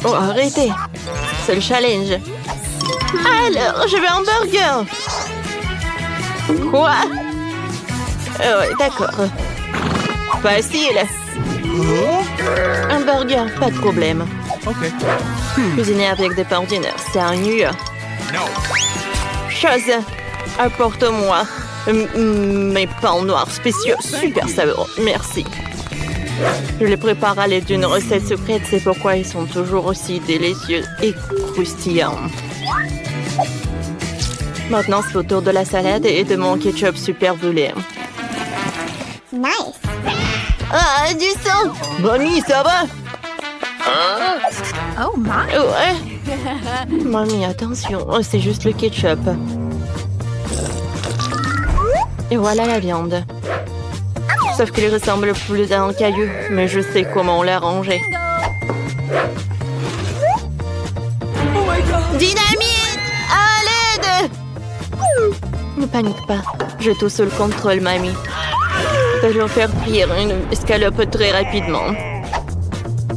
Oh, arrêtez. C'est le challenge. Alors, je veux un burger. Quoi? Ouais, d'accord. Facile. Un burger, pas de problème. Cuisiner avec des pains ordinaires, c'est ennuyeux. Chose, apporte-moi mes pains noirs spéciaux, super savoureux, merci. Je les prépare à l'aide d'une recette secrète, c'est pourquoi ils sont toujours aussi délicieux et croustillants. Maintenant, c'est au tour de la salade et de mon ketchup super brûlé. Nice. Ah, du sang! Mamie, ça va? Oh my. Ouais. Mamie, attention, oh, c'est juste le ketchup. Et voilà la viande. Sauf qu'il ressemble plus à un caillou, mais je sais comment l'arranger. Dynamite! À l'aide! Ne panique pas, je tout sous le contrôle, mamie. Je vais faire frire une escalope très rapidement.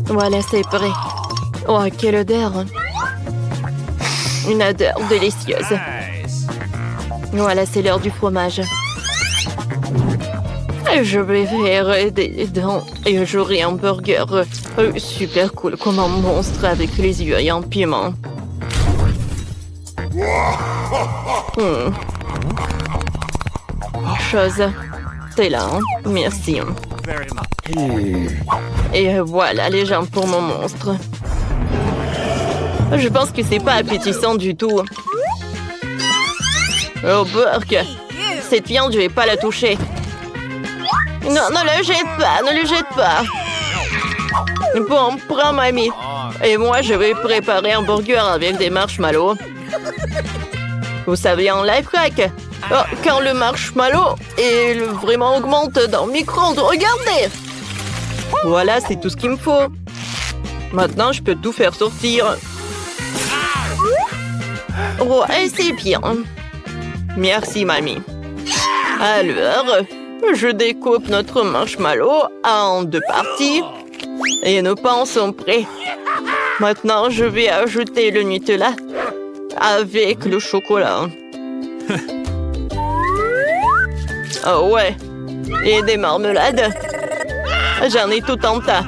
Voilà, c'est prêt. Oh, quelle odeur! Une odeur délicieuse. Voilà, c'est l'heure du fromage. Je vais faire des dents et j'aurai un burger super cool comme un monstre avec les yeux et un piment. Chose, t'es là, hein? Merci. Et voilà les jambes pour mon monstre. Je pense que c'est pas appétissant du tout. Oh, burk! Cette viande, je vais pas la toucher. Non, ne le jette pas, ne le jette pas. Bon, prends mamie. Et moi, je vais préparer un burger avec des marshmallows. Vous savez, un life hack. Oh, quand le marshmallow vraiment augmente dans le micro-ondes, regardez. Voilà, c'est tout ce qu'il me faut. Maintenant, je peux tout faire sortir. Ouais, c'est bien. Merci, mamie. Alors, je découpe notre marshmallow en 2 parties. Et nos pains sont prêts. Maintenant, je vais ajouter le Nutella avec le chocolat. Oh ouais. Et des marmelades. J'en ai tout un tas.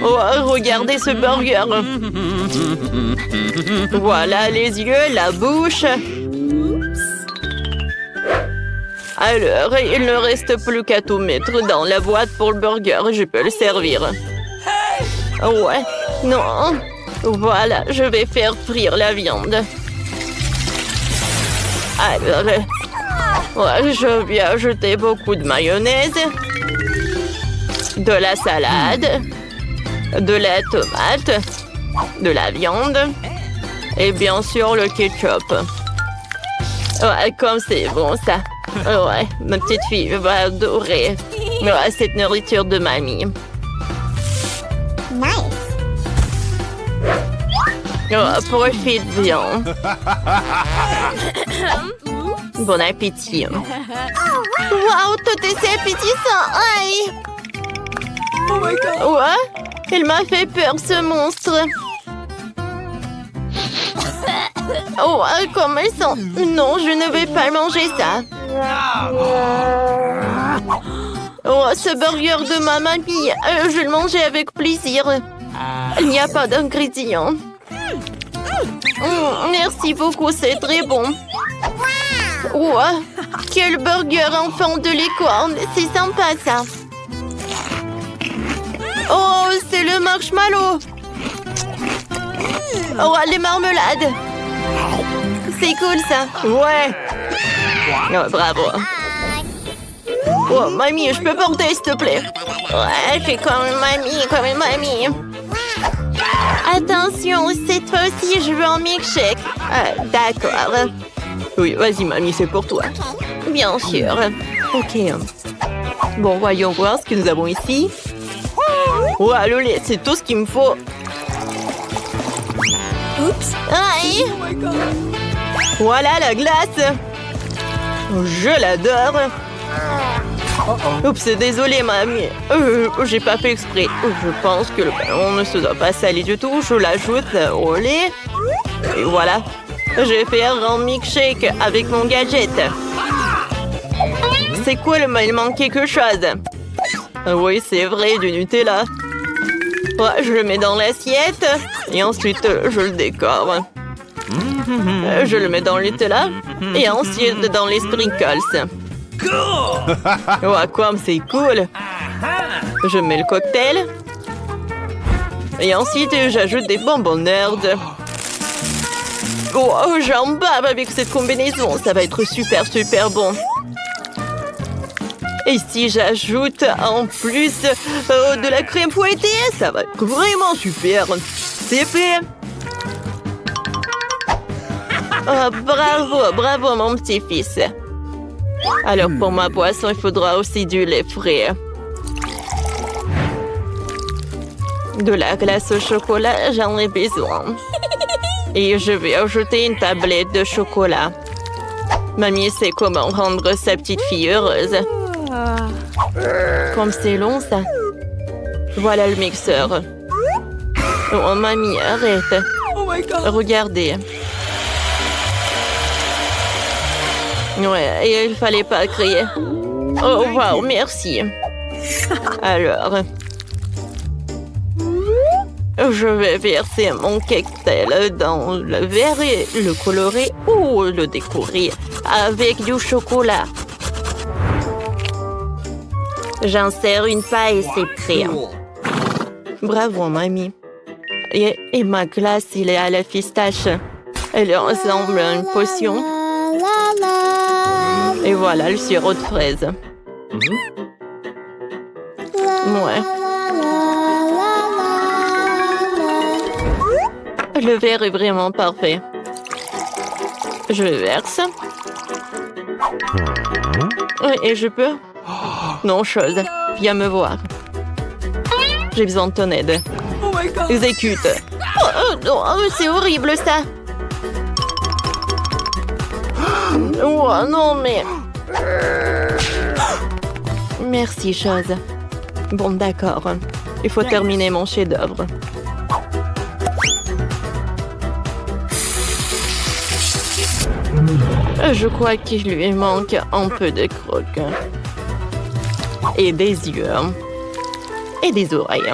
Oh, regardez ce burger. Voilà les yeux, la bouche. Alors, il ne reste plus qu'à tout mettre dans la boîte pour le burger. Je peux le servir. Ouais, non. Voilà, je vais faire frire la viande. Alors, ouais, je vais ajouter beaucoup de mayonnaise, de la salade, de la tomate, de la viande et bien sûr le ketchup. Ouais, comme c'est bon ça. Ouais, ma petite fille va adorer cette nourriture de mamie. Nice. Oh, profite bien. Bon appétit. Wow, tout est si appétissant. Aïe. Oh my god. Ouais, il m'a fait peur ce monstre. Oh, comme elles sont. Non, je ne vais pas manger ça. Oh, ce burger de ma mamie, je le mangeais avec plaisir. Il n'y a pas d'ingrédients. Merci beaucoup, c'est très bon. Oh, quel burger en forme de licorne. C'est sympa, ça. Oh, c'est le marshmallow. Oh, les marmelades. C'est cool, ça. Ouais. Oh, bravo. Oh, mamie, je peux porter, s'il te plaît. Ouais, fais comme une mamie. Attention, cette fois-ci, je veux un milkshake. D'accord. Oui, vas-y, mamie, c'est pour toi. Bien sûr. Ok. Bon, voyons voir ce que nous avons ici. Oh, le lait, c'est tout ce qu'il me faut. Oups. Aïe. Oh my god. Voilà la glace. Je l'adore. Oups, désolé, mamie. J'ai pas fait exprès. Je pense que le ballon ne se doit pas salir du tout. Je l'ajoute au lait. Et voilà. Je vais faire un milkshake avec mon gadget. C'est cool, mais il manque quelque chose. Oui, c'est vrai, du Nutella. Ouais, je le mets dans l'assiette. Et ensuite, je le décore. Je le mets dans le Nutella. Et ensuite, dans les sprinkles. Ouais, quoi, c'est cool. Je mets le cocktail. Et ensuite, j'ajoute des bonbons Nerds. Oh, j'en bave avec cette combinaison. Ça va être super, super bon. Et si j'ajoute en plus de la crème fouettée, ça va être vraiment super. C'est fait. Oh, bravo, bravo mon petit-fils. Alors pour ma boisson, il faudra aussi du lait frais. De la glace au chocolat, j'en ai besoin. Et je vais ajouter une tablette de chocolat. Mamie sait comment rendre sa petite fille heureuse. Comme c'est long, ça. Voilà le mixeur. Oh, mamie, arrête. Oh my God. Regardez. Ouais, et il fallait pas crier. Oh, wow, merci. Alors, je vais verser mon cocktail dans le verre et le colorer ou le décorer avec du chocolat. J'insère une paille et c'est prêt. Bravo, mamie. Et ma glace, il est à la pistache. Elle ressemble à une potion. Et voilà le sirop de fraise. Ouais. Le verre est vraiment parfait. Je verse. Et je peux? Non, chose. Viens me voir. J'ai besoin de ton aide. Oh my God. Exécute. C'est horrible, ça. Oh, non, mais... Merci, chose. Bon, d'accord. Il faut terminer mon chef-d'œuvre. Je crois qu'il lui manque un peu de croque. Et des yeux. Et des oreilles.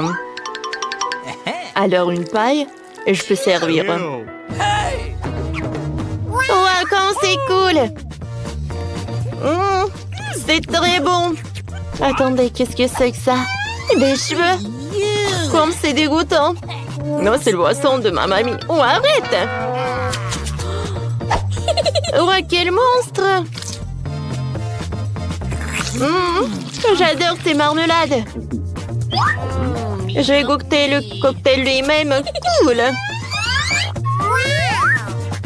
Alors une paille, et je peux servir. Wow, comme c'est cool! C'est très bon! Attendez, qu'est-ce que c'est que ça? Des cheveux! Comme c'est dégoûtant! Non, c'est le boisson de ma mamie. Oh, arrête! Oh, quel monstre! J'adore ces marmelades! J'ai goûté le cocktail lui-même. Cool!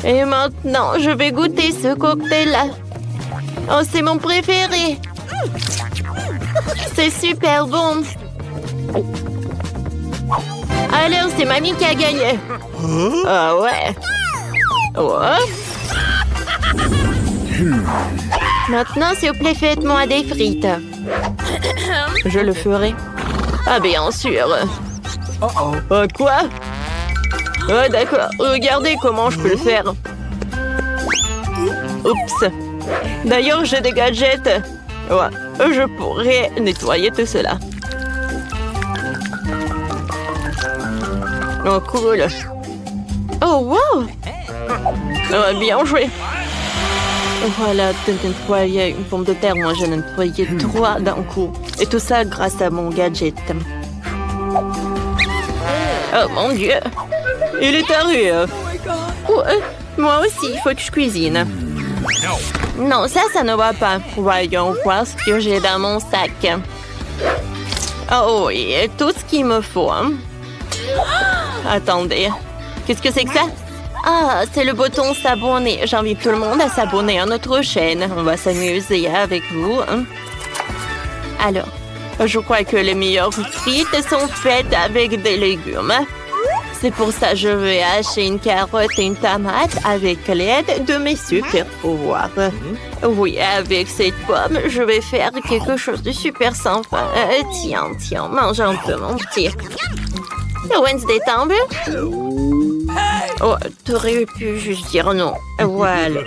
Et maintenant, je vais goûter ce cocktail-là. Oh, c'est mon préféré. C'est super bon. Alors, c'est mamie qui a gagné. Ah ouais. Maintenant, s'il vous plaît, faites-moi des frites. Je le ferai. Ah, bien sûr. Quoi? Oh, d'accord. Regardez comment je peux le faire. Oups. D'ailleurs, j'ai des gadgets. Ouais, je pourrais nettoyer tout cela. Oh, cool. Oh, wow. Oh, bien joué. Voilà, de nettoyer une pomme de terre. Moi, j'ai nettoyé 3 d'un coup. Et tout ça grâce à mon gadget. Oh, mon Dieu. Il est arrivé. Oh, moi aussi, il faut que je cuisine. Non, ça ne va pas. Voyons voir ce que j'ai dans mon sac. Oh oui, tout ce qu'il me faut. Attendez, qu'est-ce que c'est que ça? Ah, c'est le bouton s'abonner. J'invite tout le monde à s'abonner à notre chaîne. On va s'amuser avec vous. Alors, je crois que les meilleures frites sont faites avec des légumes. C'est pour ça que je vais hacher une carotte et une tomate avec l'aide de mes super pouvoirs. Oui, avec cette pomme, je vais faire quelque chose de super sympa. Tiens, mange un peu, mon petit. Wednesday tombe. Oh, t'aurais pu juste dire non. Voilà.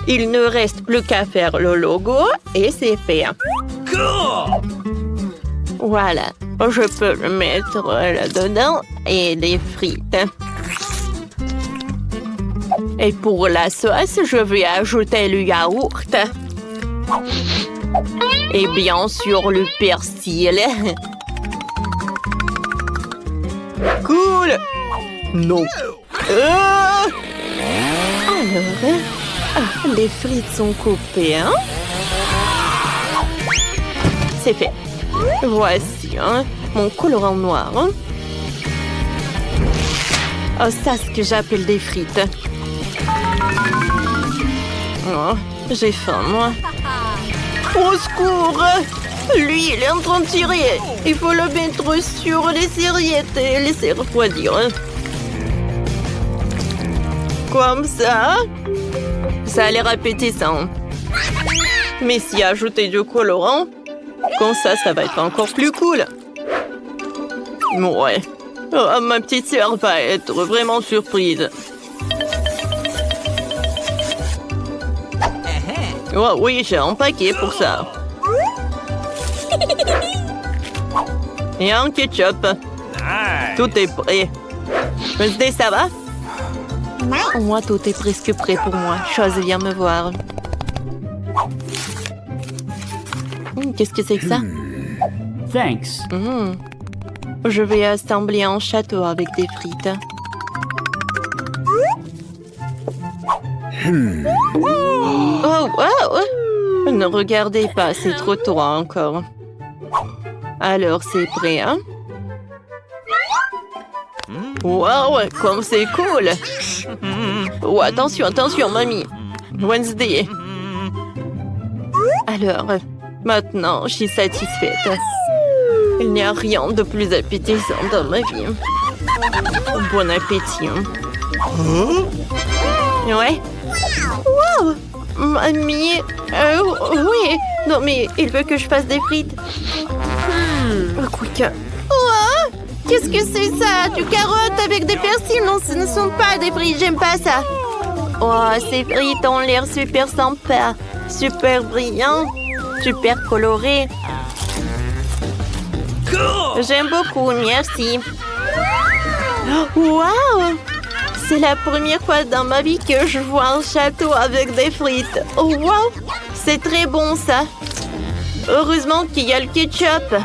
Il ne reste plus qu'à faire le logo et c'est fait. Voilà. Je peux le mettre là-dedans et les frites. Et pour la sauce, je vais ajouter le yaourt. Et bien sûr, le persil. Cool! Non. Alors, les frites sont coupées, hein? C'est fait. Voici, hein, mon colorant noir. Hein? Oh, ça, c'est ce que j'appelle des frites. Oh, j'ai faim, moi. Au secours! Lui, il est en train de tirer. Il faut le mettre sur les serviettes et laisser refroidir. Comme ça. Ça a l'air appétissant. Mais si ajouter du colorant, comme ça va être encore plus cool. Ouais. Oh, ma petite sœur va être vraiment surprise. Oh oui, j'ai un paquet pour ça. Et un ketchup. Tout est prêt. Wednesday, ça va? Moi, tout est presque prêt pour moi. Chose vient me voir. Qu'est-ce que c'est que ça? Thanks. Je vais assembler un château avec des frites. Oh, wow! Ne regardez pas, c'est trop tôt encore. Alors, c'est prêt, hein? Wow, comme c'est cool! Oh, attention, mamie! Wednesday! Alors, maintenant, je suis satisfaite. Il n'y a rien de plus appétissant dans ma vie. Bon appétit. Ouais. Wow! Mamie! Oui! Non, mais il veut que je fasse des frites. Quick. Oh! Qu'est-ce que c'est ça? Du carotte avec des persils? Non, ce ne sont pas des frites, j'aime pas ça. Oh, ces frites ont l'air super sympa. Super brillant. Super coloré. J'aime beaucoup, merci. Wow! C'est la première fois dans ma vie que je vois un château avec des frites. Oh, wow! C'est très bon, ça. Heureusement qu'il y a le ketchup.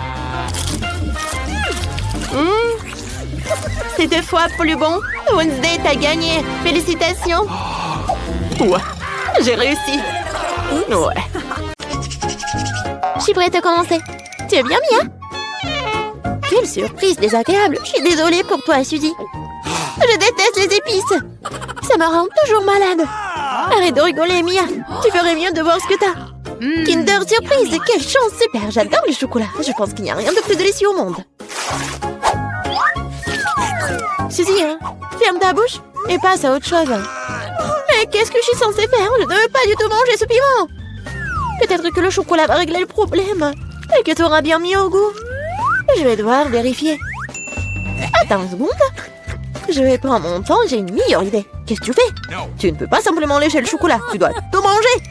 C'est 2 fois plus bon. Wednesday, t'as gagné. Félicitations. Ouais, j'ai réussi. Ouais. Je suis prête à commencer. Tu es bien, Mia? Quelle surprise désagréable. Je suis désolée pour toi, Suzy. Je déteste les épices. Ça me rend toujours malade. Arrête de rigoler, Mia. Tu ferais mieux de voir ce que t'as. Kinder Surprise, quelle chance, super. J'adore le chocolat. Je pense qu'il n'y a rien de plus délicieux au monde. Suzy, hein, ferme ta bouche et passe à autre chose. Mais qu'est-ce que je suis censée faire? Je ne veux pas du tout manger ce piment. Peut-être que le chocolat va régler le problème et que tu auras bien mis au goût. Je vais devoir vérifier. Attends une seconde. Je vais prendre mon temps, j'ai une meilleure idée. Qu'est-ce que tu fais? Tu ne peux pas simplement lécher le chocolat, tu dois tout manger.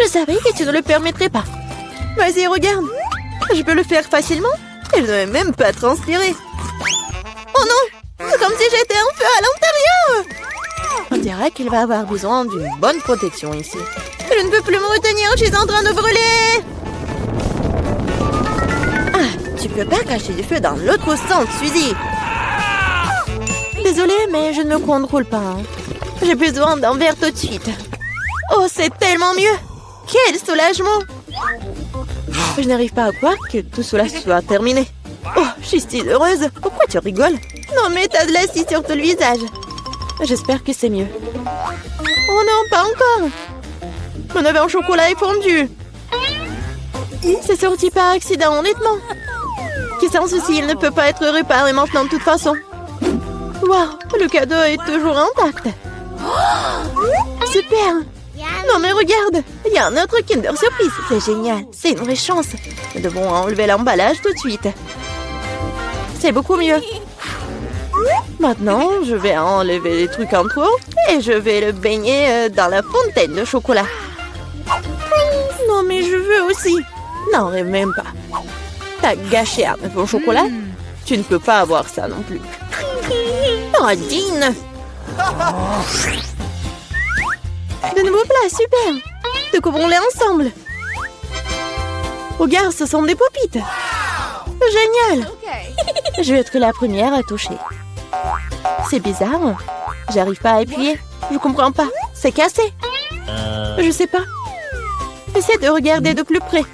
Je savais que tu ne le permettrais pas. Vas-y, regarde. Je peux le faire facilement et je ne vais même pas transpirer. Oh non! C'est comme si j'étais un feu à l'intérieur. On dirait qu'il va avoir besoin d'une bonne protection ici. Je ne peux plus me retenir, je suis en train de brûler. Ah, tu peux pas cacher du feu dans l'autre sens, Suzy. Désolée, mais je ne me contrôle pas. Hein. J'ai besoin d'un verre tout de suite. Oh, c'est tellement mieux. Quel soulagement. Je n'arrive pas à croire que tout cela soit terminé. Oh, je suis si heureuse. Pourquoi tu rigoles? Non, mais t'as de l'acide sur tout le visage. J'espère que c'est mieux. Oh non, pas encore. On avait un chocolat fondu. C'est sorti par accident, honnêtement. Qui sans souci, il ne peut pas être réparé maintenant de toute façon. Waouh, le cadeau est toujours intact. Super. Non mais regarde, il y a un autre Kinder Surprise. C'est génial, c'est une vraie chance. Nous devons enlever l'emballage tout de suite. C'est beaucoup mieux. Maintenant, je vais enlever les trucs en trop et je vais le baigner dans la fontaine de chocolat. Non mais je veux aussi. Non, rêve même pas. T'as gâché un œuf au chocolat. Tu ne peux pas avoir ça non plus. Oh, Dean. De nouveaux plats, super. Découvrons-les ensemble. Regarde, ce sont des popites. Génial. Je vais être la première à toucher. C'est bizarre. J'arrive pas à appuyer. Je comprends pas. C'est cassé. Je sais pas. Essaie de regarder de plus près.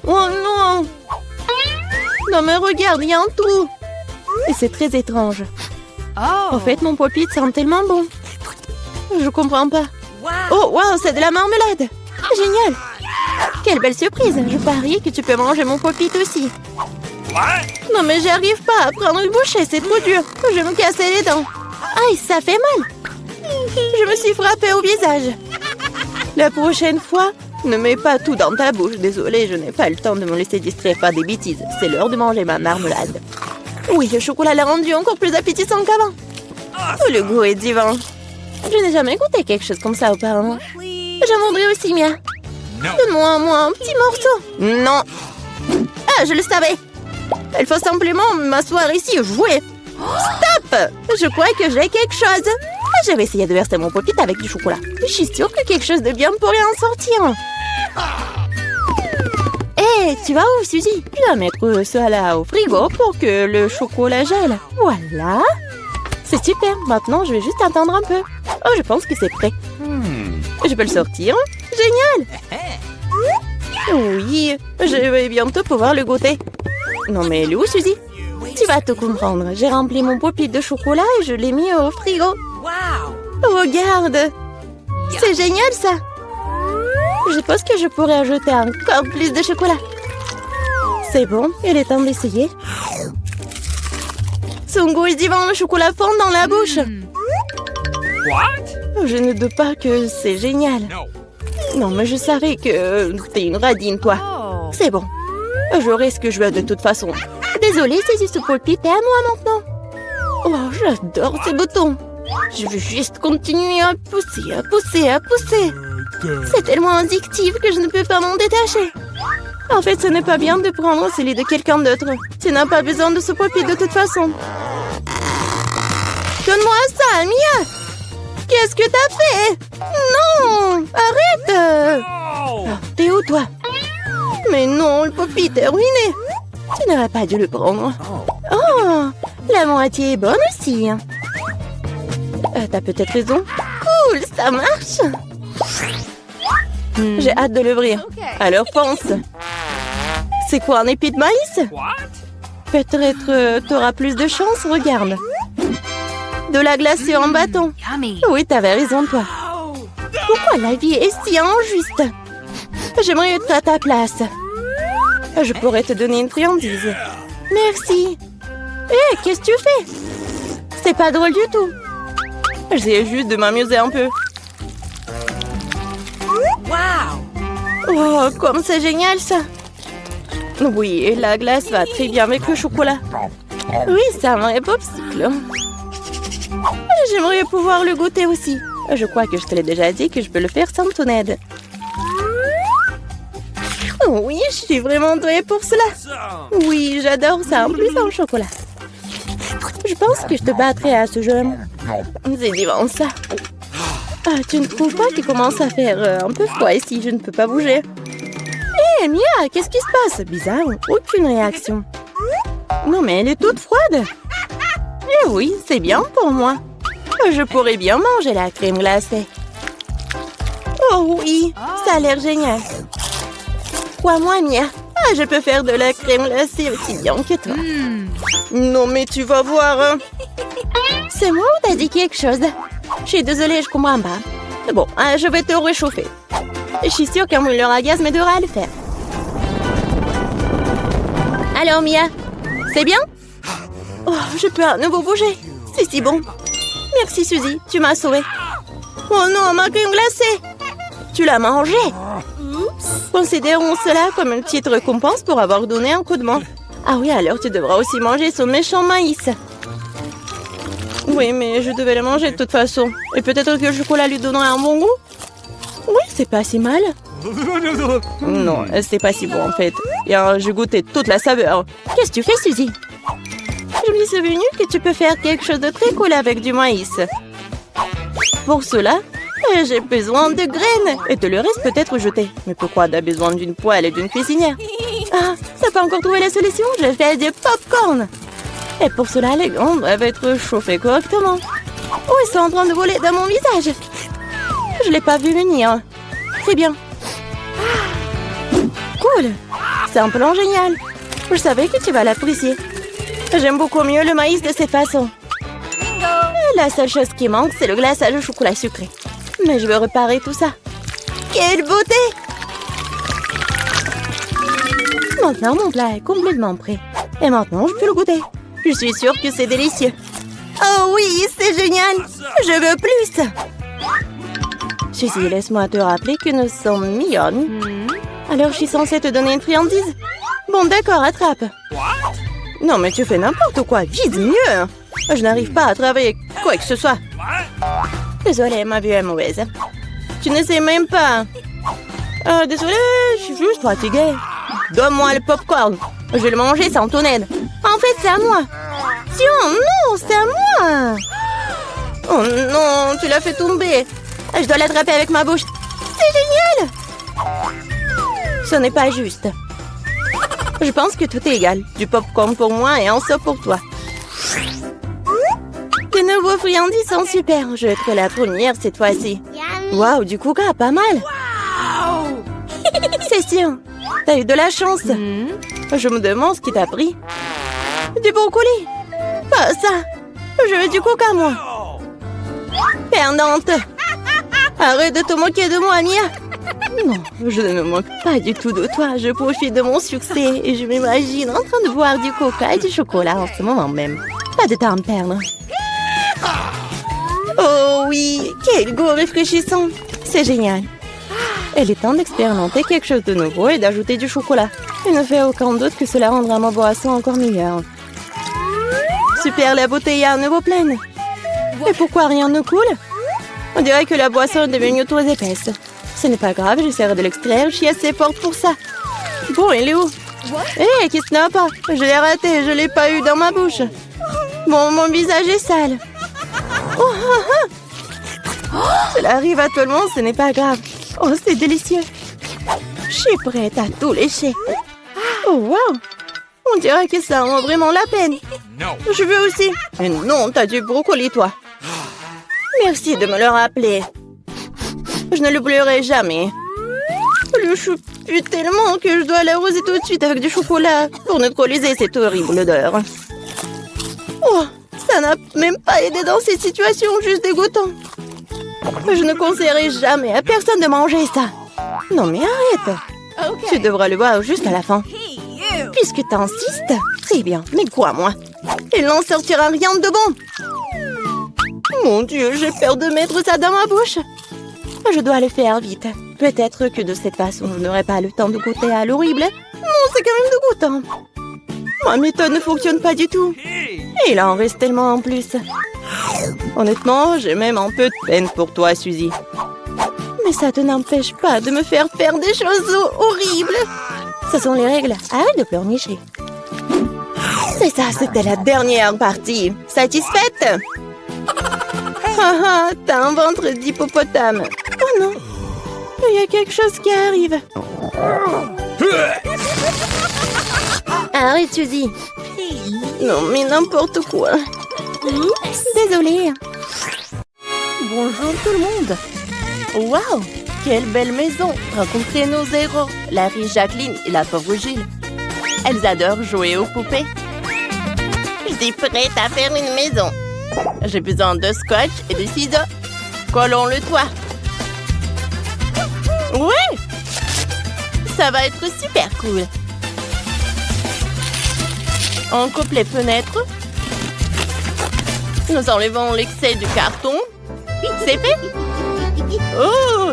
Oh non. Non mais regarde, il y a un trou. Et c'est très étrange. En fait, mon pop-it sent tellement bon. Je comprends pas. Oh, wow, c'est de la marmelade. Génial. Quelle belle surprise. Je parie que tu peux manger mon pop-it aussi. Non, mais j'arrive pas à prendre une bouchée. C'est trop dur. Je vais me casser les dents. Aïe, ça fait mal. Je me suis frappée au visage. La prochaine fois, ne mets pas tout dans ta bouche. Désolée, je n'ai pas le temps de me laisser distraire par des bêtises. C'est l'heure de manger ma marmelade. Oui, le chocolat l'a rendu encore plus appétissant qu'avant. Oh, le goût est divin. Je n'ai jamais goûté quelque chose comme ça auparavant. J'en voudrais aussi, Mia. Donne-moi un petit morceau. Non. Ah, je le savais. Il faut simplement m'asseoir ici et jouer. Stop. Je crois que j'ai quelque chose. Je vais essayer de verser mon pop-it avec du chocolat. Je suis sûre que quelque chose de bien pourrait en sortir. Hé, tu vas où, Suzy? Je vais mettre ça là au frigo pour que le chocolat gèle. Voilà. C'est super. Maintenant, je vais juste attendre un peu. Oh, je pense que c'est prêt. Je peux le sortir. Génial. Oui, je vais bientôt pouvoir le goûter. Non, mais elle est où, Suzy? Tu vas tout comprendre. J'ai rempli mon pop-it de chocolat et je l'ai mis au frigo. Regarde. C'est génial, ça. Je pense que je pourrais ajouter encore plus de chocolat. C'est bon, il est temps d'essayer. Son goût est divin, le chocolat fond dans la bouche. Je ne doute pas que c'est génial. Non, mais je savais que t'es une radine, toi. C'est bon. J'aurai ce que je veux de toute façon. Désolée, c'est ce pop-it est à moi maintenant. Oh, j'adore ces boutons. Je veux juste continuer à pousser, à pousser, à pousser. C'est tellement addictif que je ne peux pas m'en détacher. En fait, ce n'est pas bien de prendre celui de quelqu'un d'autre. Tu n'as pas besoin de ce pop-it de toute façon. Donne-moi ça, Mia. Qu'est-ce que t'as fait? Non, arrête. Oh, t'es où, toi? Mais non, le pop-it est ruiné. Tu n'aurais pas dû le prendre. Oh, la moitié est bonne aussi. T'as peut-être raison. Cool, ça marche. J'ai hâte de l'ouvrir. Alors pense. C'est quoi, un épi de maïs? Peut-être t'auras plus de chance, regarde. De la glacée en bâton. Oui, t'avais raison, toi. Pourquoi la vie est si injuste? J'aimerais être à ta place. Je pourrais te donner une friandise. Merci. Hé, qu'est-ce que tu fais? C'est pas drôle du tout. J'essaie juste de m'amuser un peu. Oh, comme c'est génial, ça. Oui, et la glace va très bien avec le chocolat. Oui, c'est un vrai popsicle. J'aimerais pouvoir le goûter aussi. Je crois que je te l'ai déjà dit que je peux le faire sans ton aide. Oui, je suis vraiment douée pour cela. Oui, j'adore ça, en plus en chocolat. Je pense que je te battrai à ce jeu. C'est divin, ça. Ah, tu ne trouves pas qu'il commence à faire un peu froid ici? Je ne peux pas bouger. Hé, Mia, qu'est-ce qui se passe? Bizarre, aucune réaction. Non, mais elle est toute froide. Eh oui, c'est bien pour moi. Je pourrais bien manger la crème glacée. Oh oui, ça a l'air génial. Crois-moi, Mia. Ah, je peux faire de la crème glacée aussi bien que toi. Non, mais tu vas voir. C'est moi ou t'as dit quelque chose? Je suis désolée, je comprends pas. Bon, je vais te réchauffer. Je suis sûre qu'un mouleur à gaz m'aidera à le faire. Alors, Mia, c'est bien? Oh, je peux à nouveau bouger. C'est si bon. Merci, Suzy, tu m'as sauvée. Oh non, ma crème glacée! Tu l'as mangée? Considérons cela comme une petite récompense pour avoir donné un coup de main. Ah oui, alors tu devras aussi manger ce méchant maïs. Oui, mais je devais le manger de toute façon. Et peut-être que le chocolat lui donnerait un bon goût? Oui, c'est pas si mal. Non, c'est pas si bon en fait. Et j'ai goûté toute la saveur. Qu'est-ce que tu fais, Suzy? Je me suis souvenu que tu peux faire quelque chose de très cool avec du maïs. Pour cela, j'ai besoin de graines. Et de le reste peut être jeté. Mais pourquoi tu as besoin d'une poêle et d'une cuisinière? Ah, t'as pas encore trouvé la solution? Je fais du popcorn. Et pour cela, les graines doivent être chauffées correctement. Oh, ils sont en train de voler dans mon visage. Je l'ai pas vu venir. Très bien. Cool. C'est un plan génial. Je savais que tu vas l'apprécier. J'aime beaucoup mieux le maïs de cette façon. La seule chose qui manque, c'est le glaçage au chocolat sucré. Mais je veux réparer tout ça. Quelle beauté! Maintenant, mon plat est complètement prêt. Et maintenant, je peux le goûter. Je suis sûre que c'est délicieux. Oh oui, c'est génial! Je veux plus! Suzy, laisse-moi te rappeler que nous sommes mignonnes. Alors, je suis censée te donner une friandise? Bon, d'accord, attrape. Non, mais tu fais n'importe quoi. Vise mieux! Je n'arrive pas à travailler quoi que ce soit. Désolée, ma vue est mauvaise. Tu ne sais même pas. Désolée, je suis juste fatiguée. Donne-moi le popcorn. Je vais le manger sans ton aide. En fait, c'est à moi. Tiens, non, c'est à moi. Oh non, tu l'as fait tomber. Je dois l'attraper avec ma bouche. C'est génial. Ce n'est pas juste. Je pense que tout est égal. Du popcorn pour moi et un seau pour toi. Tes nouveaux friandises sont super. Je vais être la première cette fois-ci. Waouh, du coca, pas mal. Wow. C'est sûr. T'as eu de la chance. Je me demande ce qui t'a pris. Du brocoli. Pas ça. Je veux du coca, moi. Perdante. Arrête de te moquer de moi, Mia. Non, je ne me moque pas du tout de toi. Je profite de mon succès et je m'imagine en train de boire du coca et du chocolat en ce moment même. Pas de temps à me perdre. Oh oui, quel goût rafraîchissant. C'est génial. Il est temps d'expérimenter quelque chose de nouveau et d'ajouter du chocolat. Il ne fait aucun doute que cela rendra ma boisson encore meilleure. Super, la bouteille est à nouveau pleine. Et pourquoi rien ne coule? On dirait que la boisson est devenue trop épaisse. Ce n'est pas grave, j'essaierai de l'extraire. Je suis assez forte pour ça. Bon, il est où? Hé, qu'est-ce qu'il n'y a pas? Je l'ai raté, je l'ai pas eu dans ma bouche. Bon, mon visage est sale. Cela arrive à tout le monde, ce n'est pas grave. Oh, c'est délicieux. Je suis prête à tout lécher. Oh, wow. On dirait que ça en vaut vraiment la peine. Je veux aussi. Mais non, t'as du brocoli, toi. Merci de me le rappeler. Je ne l'oublierai jamais. Le chou pue tellement que je dois l'arroser tout de suite avec du chocolat pour neutraliser cette horrible odeur. Oh, ça n'a même pas aidé dans cette situation juste dégoûtante. Je ne conseillerais jamais à personne de manger ça. Non mais arrête. Tu devras le boire jusqu'à la fin. Puisque t'insistes, c'est bien, mais crois-moi, il n'en sortira rien de bon. Mon Dieu, j'ai peur de mettre ça dans ma bouche. Je dois le faire vite. Peut-être que de cette façon, je n'aurai pas le temps de goûter à l'horrible. Non, c'est quand même dégoûtant. Ma méthode ne fonctionne pas du tout. Et il en reste tellement en plus. Honnêtement, j'ai même un peu de peine pour toi, Suzy. Mais ça te n'empêche pas de me faire faire des choses horribles. Ce sont les règles. Arrête de pleurnicher. C'est ça, c'était la dernière partie. Satisfaite? Ah, t'as un ventre d'hippopotame. Oh non, il y a quelque chose qui arrive. Arrête, Suzy. Non, mais n'importe quoi. Désolée. Bonjour tout le monde. Waouh, quelle belle maison. Rencontrez nos héros, la riche Jacqueline et la pauvre Gilles. Elles adorent jouer aux poupées. Je suis prête à faire une maison. J'ai besoin de scotch et de ciseaux. Collons le toit. Ouais! Ça va être super cool. On coupe les fenêtres. Nous enlevons l'excès du carton. C'est fait. Oh!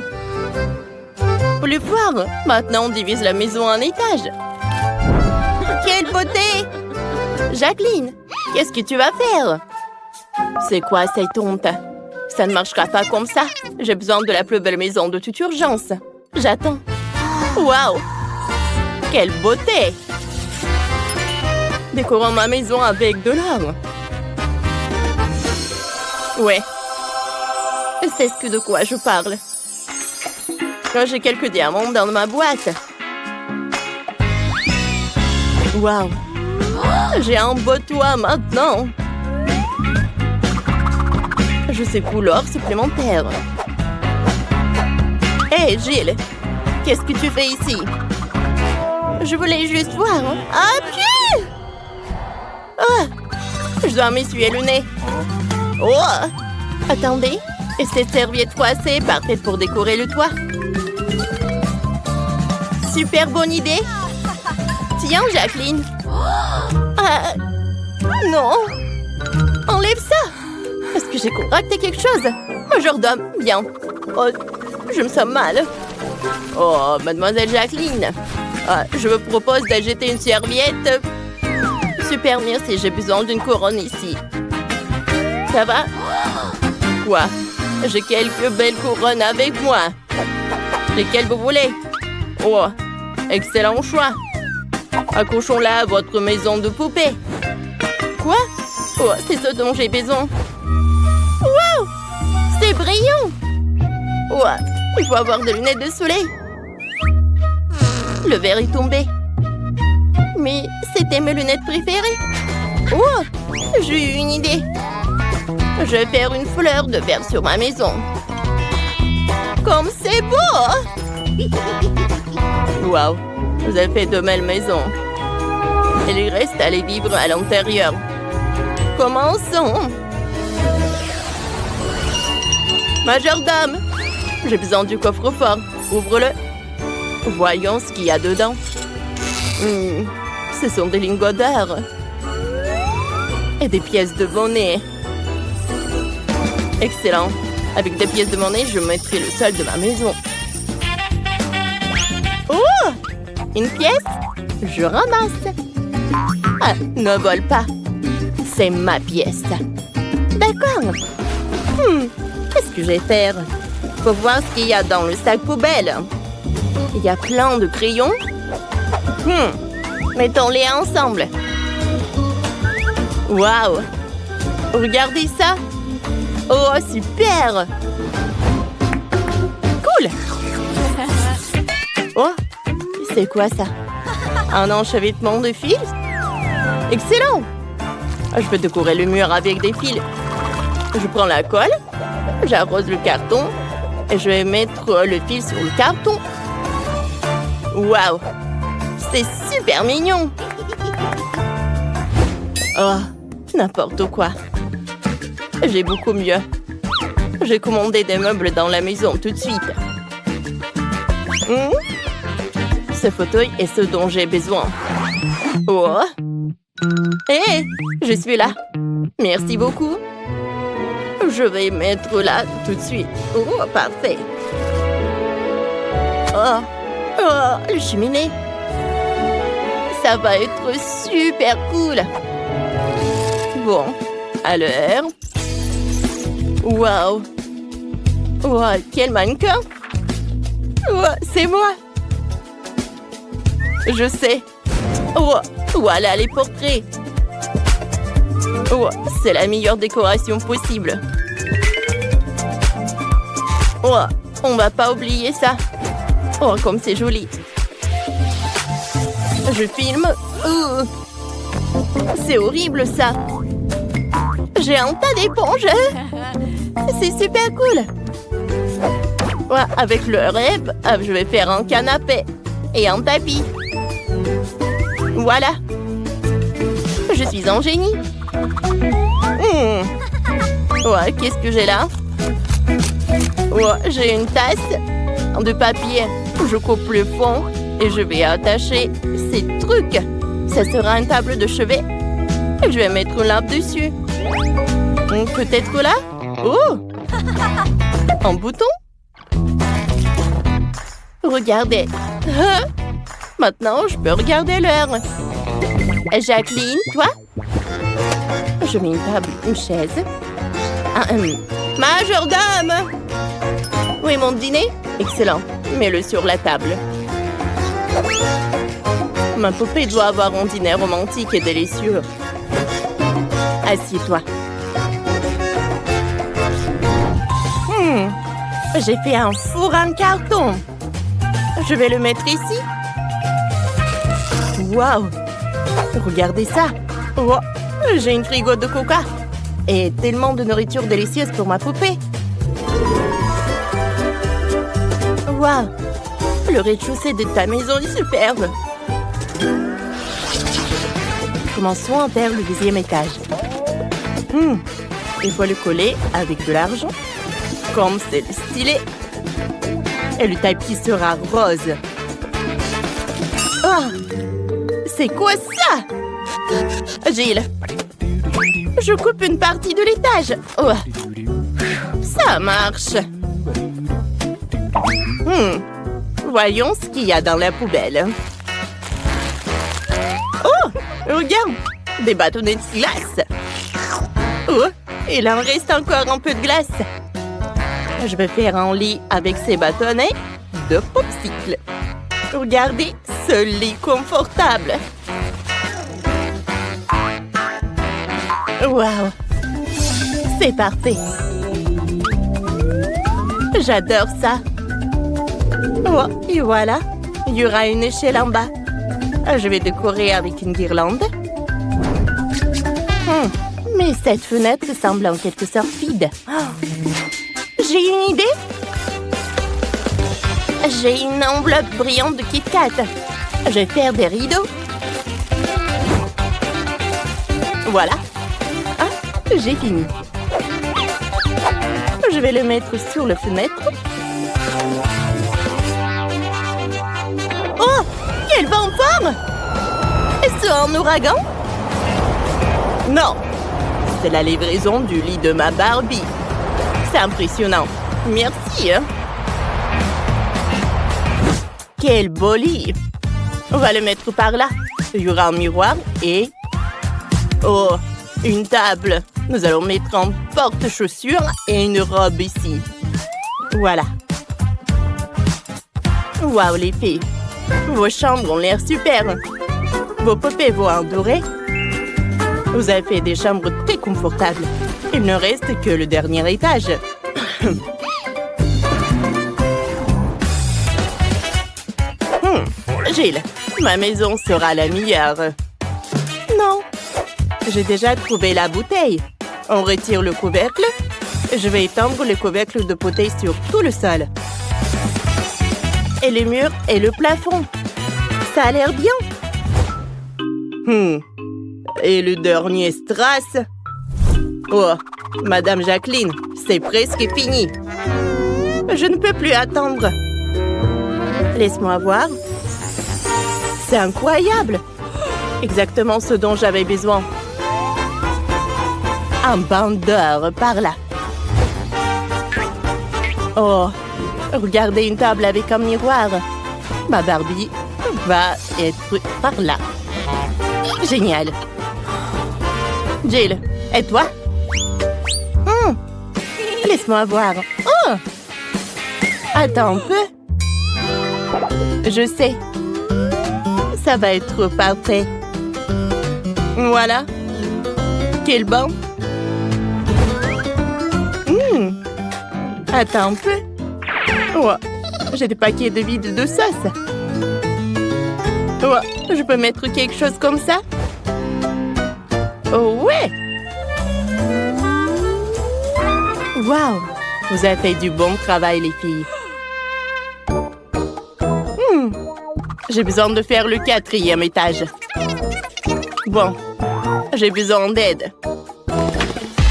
Plus fort. Maintenant, on divise la maison en étages. Quelle beauté! Jacqueline, qu'est-ce que tu vas faire? C'est quoi cette honte? Ça ne marchera pas comme ça. J'ai besoin de la plus belle maison de toute urgence. J'attends. Waouh! Quelle beauté! Décorons ma maison avec de l'or. Ouais. C'est ce de quoi je parle. J'ai quelques diamants dans ma boîte. Waouh! J'ai un beau toit maintenant. Je secoue l'or supplémentaire. Hé, Gilles! Qu'est-ce que tu fais ici? Je voulais juste voir. Ah, pied! Oh! Je dois m'essuyer le nez. Oh! Attendez. Et cette serviette froissée est parfaite pour décorer le toit. Super bonne idée. Tiens, Jacqueline. Ah, non. Enlève ça. Est-ce que j'ai contracté quelque chose? Majordome, bien. Oh, je me sens mal. Oh, mademoiselle Jacqueline. Ah, je vous propose d'ajouter une serviette. Super, merci. J'ai besoin d'une couronne ici. Ça va? Quoi? J'ai quelques belles couronnes avec moi. Lesquelles vous voulez? Oh, excellent choix. Accrochons-la à votre maison de poupée. Quoi? Oh, c'est ce dont j'ai besoin. Wow! C'est brillant! Oh, il faut avoir des lunettes de soleil. Le verre est tombé. Mais c'était mes lunettes préférées. Oh! J'ai eu une idée. Je vais faire une fleur de verre sur ma maison. Comme c'est beau! Wow! Vous avez fait de belles maisons. Il reste à les vivre à l'intérieur. Commençons! Majordome! J'ai besoin du coffre-fort. Ouvre-le. Voyons ce qu'il y a dedans. Ce sont des lingots d'or. Et des pièces de monnaie. Excellent. Avec des pièces de monnaie, je mettrai le sol de ma maison. Oh! Une pièce? Je ramasse. Ah, ne vole pas. C'est ma pièce. D'accord. Qu'est-ce que je vais faire? Faut voir ce qu'il y a dans le sac poubelle. Il y a plein de crayons. Mettons-les ensemble. Waouh! Regardez ça. Oh, super! Cool! Oh, c'est quoi ça? Un enchevêtrement de fils? Excellent! Je peux décorer le mur avec des fils. Je prends la colle, j'arrose le carton et je vais mettre le fil sur le carton. Waouh! C'est super mignon! Oh, n'importe quoi. J'ai beaucoup mieux. J'ai commandé des meubles dans la maison tout de suite. Ce fauteuil est ce dont j'ai besoin. Oh! Hé! Je suis là. Merci beaucoup. Je vais mettre là tout de suite. Oh, parfait. Oh! Oh, le cheminée. Ça va être super cool. Bon, alors... Waouh! Wow, quel mannequin! Wow, c'est moi! Je sais! Wow, voilà les portraits! Wow, c'est la meilleure décoration possible! Wow, on va pas oublier ça! Oh, comme c'est joli! Je filme! C'est horrible ça! J'ai un tas d'éponges! C'est super cool! Ouais, avec le rêve, je vais faire un canapé et un tapis. Voilà! Je suis un génie! Ouais, qu'est-ce que j'ai là? Ouais, j'ai une tasse de papier. Je coupe le fond et je vais attacher ces trucs. Ça sera une table de chevet Je vais mettre une lampe dessus. Peut-être là? Oh! Un bouton? Regardez. Maintenant, je peux regarder l'heure. Jacqueline, toi? Je mets une table, une chaise. Majordome! Oui, mon dîner? Excellent. Mets-le sur la table. Ma poupée doit avoir un dîner romantique et délicieux. Assieds-toi. J'ai fait un four en carton. Je vais le mettre ici. Waouh! Regardez ça. Oh, j'ai une frigo de coca. Et tellement de nourriture délicieuse pour ma poupée. Waouh! Le rez-de-chaussée de ta maison est superbe. Commençons vers le deuxième étage. Il faut le coller avec de l'argent. Comme c'est le stylet. Et le tapis sera rose. Oh! C'est quoi ça? Gilles, je coupe une partie de l'étage. Oh. Ça marche. Voyons ce qu'il y a dans la poubelle. Oh, regarde, des bâtonnets de glace. Oh, il en reste encore un peu de glace. Je vais faire un lit avec ces bâtonnets de popsicle. Regardez, ce lit confortable. Waouh! C'est parfait. J'adore ça. Oh, et voilà. Il y aura une échelle en bas. Je vais décorer avec une guirlande. Mais cette fenêtre semble en quelque sorte vide. J'ai une idée. J'ai une enveloppe brillante de Kit Kat. Je vais faire des rideaux. Voilà. J'ai fini. Je vais le mettre sur la fenêtre. Oh! Quel vent fort! Est-ce un ouragan? Non! C'est la livraison du lit de ma Barbie. C'est impressionnant. Merci. Quel beau lit! On va le mettre par là. Il y aura un miroir et... Oh! Une table. Nous allons mettre un porte-chaussures et une robe ici. Voilà. Waouh, les filles. Vos chambres ont l'air super. Vos poupées vont adorer. Vous avez fait des chambres très confortables. Il ne reste que le dernier étage. Gilles, ma maison sera la meilleure. Non. J'ai déjà trouvé la bouteille. On retire le couvercle. Je vais étendre le couvercle de bouteille sur tout le sol. Et les murs et le plafond. Ça a l'air bien. Et le dernier strass. Oh, Madame Jacqueline, c'est presque fini. Je ne peux plus attendre. Laisse-moi voir. C'est incroyable. Exactement ce dont j'avais besoin. Un bandeur par là. Oh, regardez une table avec un miroir. Ma Barbie va être par là. Génial. Jill, et toi? Laisse-moi voir. Oh! Attends un peu. Je sais. Ça va être parfait. Voilà. Quel banc. Attends un peu. Oh, j'ai des paquets de vide de sauce. Oh, je peux mettre quelque chose comme ça? Oh ouais! Waouh! Vous avez fait du bon travail, les filles. J'ai besoin de faire le 4e étage. Bon, j'ai besoin d'aide.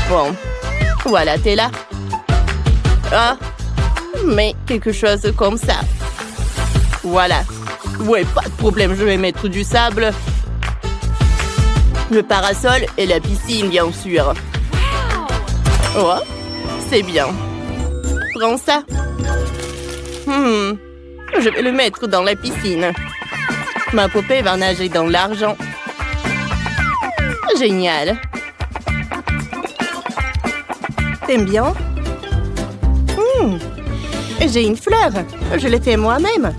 Bon, voilà, t'es là. Ah, mais quelque chose comme ça. Voilà. Ouais, pas de problème, je vais mettre du sable. Le parasol et la piscine, bien sûr. Oh, c'est bien. Prends ça. Je vais le mettre dans la piscine. Ma poupée va nager dans l'argent. Génial. T'aimes bien? J'ai une fleur. Je l'ai fait moi-même.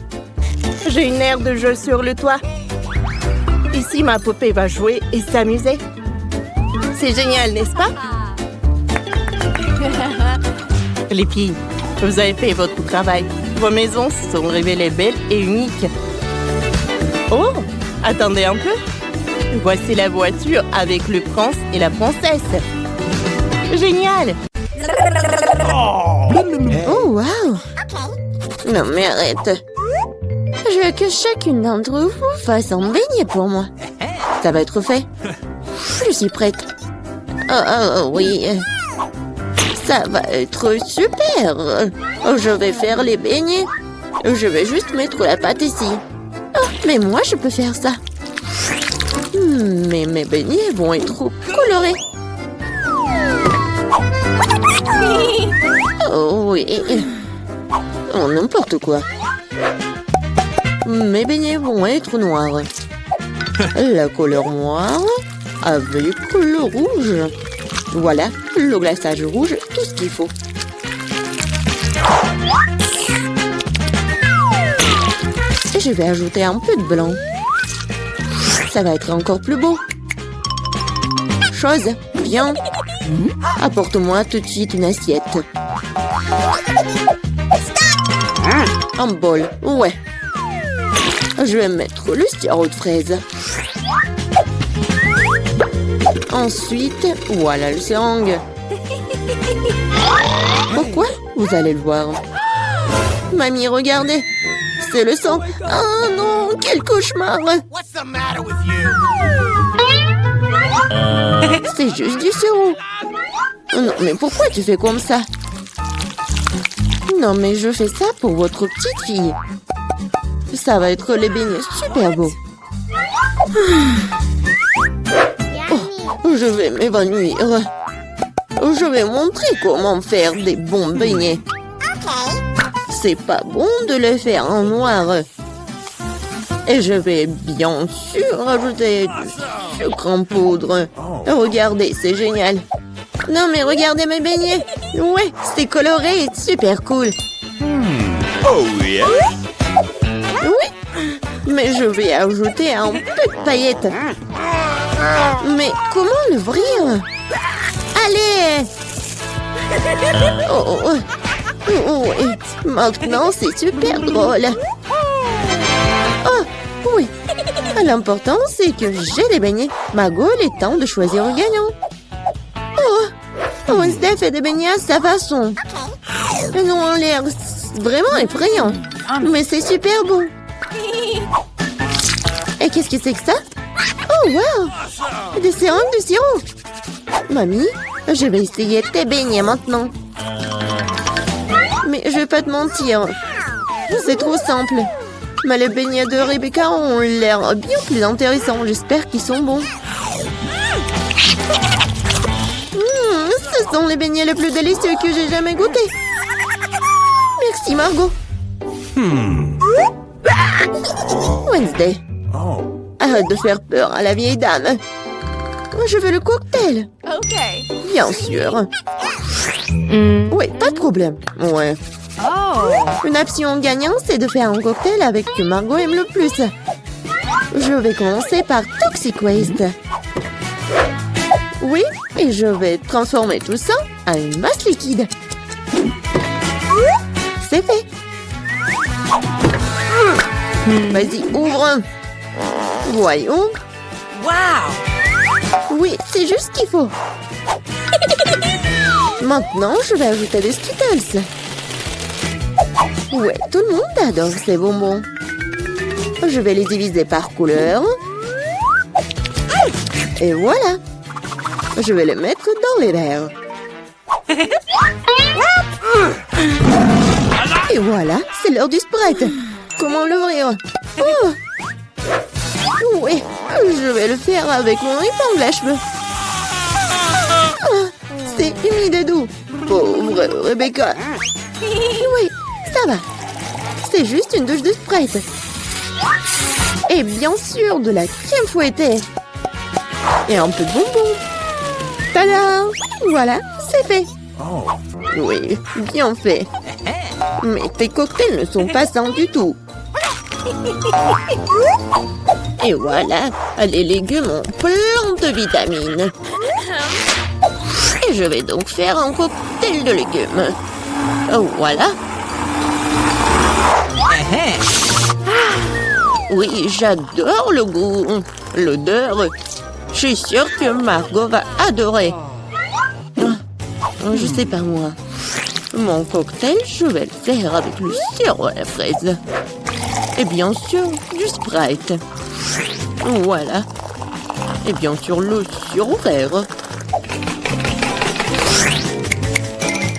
J'ai une aire de jeu sur le toit. Ici, ma poupée va jouer et s'amuser. C'est génial, n'est-ce pas? Les filles, vous avez fait votre travail. Vos maisons se sont révélées belles et uniques. Oh, attendez un peu. Voici la voiture avec le prince et la princesse. Génial! Oh, wow! Non, mais arrête. Je veux que chacune d'entre vous fasse un beignet pour moi. Ça va être fait. Je suis prête. Oh, oui. Ça va être super. Je vais faire les beignets. Je vais juste mettre la pâte ici. Oh, mais moi, je peux faire ça. Mais mes beignets vont être trop colorés. Oh oui. Oh, n'importe quoi. Mes beignets vont être noirs. La couleur noire avec le rouge. Voilà, le glaçage rouge, tout ce qu'il faut. Et je vais ajouter un peu de blanc. Ça va être encore plus beau. Chose, viens. Apporte-moi tout de suite une assiette. Un bol, ouais. Je vais mettre le sirop de fraise. Ensuite, voilà le seringue. Pourquoi? Vous allez le voir. Mamie, regardez. C'est le sang. Oh non, quel cauchemar. C'est juste du sirop. Non, mais pourquoi tu fais comme ça? Non, mais je fais ça pour votre petite fille. Ça va être les beignets super beaux. Oh, je vais m'évanouir. Je vais montrer comment faire des bons beignets. C'est pas bon de les faire en noir. Et je vais bien sûr rajouter du sucre en poudre. Regardez, c'est génial. Non, mais regardez mes beignets. Ouais, c'est coloré et super cool. Oh yeah. Oui, mais je vais ajouter un peu de paillettes. Mais comment l'ouvrir? Allez! Oh, et maintenant, c'est super drôle. Oh, oui. L'important, c'est que j'ai des beignets. Margot, il est temps de choisir un gagnant. Oh, Wednesday fait des beignets à sa façon. Ils ont l'air vraiment effrayants. Mais c'est super beau. Et qu'est-ce que c'est que ça? Oh, wow! Des seringues de sirop. Mamie, je vais essayer tes beignets maintenant. Mais je vais pas te mentir. C'est trop simple. Mais les beignets de Rebecca ont l'air bien plus intéressants. J'espère qu'ils sont bons. Ce sont les beignets les plus délicieux que j'ai jamais goûtés. Merci, Margot. Wednesday. Arrête de faire peur à la vieille dame. Je veux le cocktail. OK. Bien sûr. Oui, pas de problème. Ouais. Une option gagnante, c'est de faire un cocktail avec que Margot aime le plus. Je vais commencer par Toxic Waste. Oui, et je vais transformer tout ça en une masse liquide. C'est fait. Vas-y, ouvre. Voyons. Wow! Oui, c'est juste ce qu'il faut. Maintenant, je vais ajouter des Skittles. Ouais, tout le monde adore ces bonbons. Je vais les diviser par couleur. Et voilà. Je vais les mettre dans les verres. Et voilà, c'est l'heure du Sprite. Comment l'ouvrir? Oh! Oui, je vais le faire avec mon épingle à cheveux. Ah, c'est humide et doux. Pauvre Rebecca. Oui, ça va. C'est juste une douche de Sprite. Et bien sûr, de la crème fouettée. Et un peu de bonbons. Tada! Voilà, c'est fait. Oui, bien fait. Mais tes cocktails ne sont pas sains du tout. Et voilà, les légumes ont plein de vitamines. Et je vais donc faire un cocktail de légumes. Voilà. Oui, j'adore le goût, l'odeur. Je suis sûre que Margot va adorer. Je sais pas moi. Mon cocktail, je vais le faire avec le sirop à la fraise. Et bien sûr, du Sprite. Voilà. Et bien sûr, le sirop vert.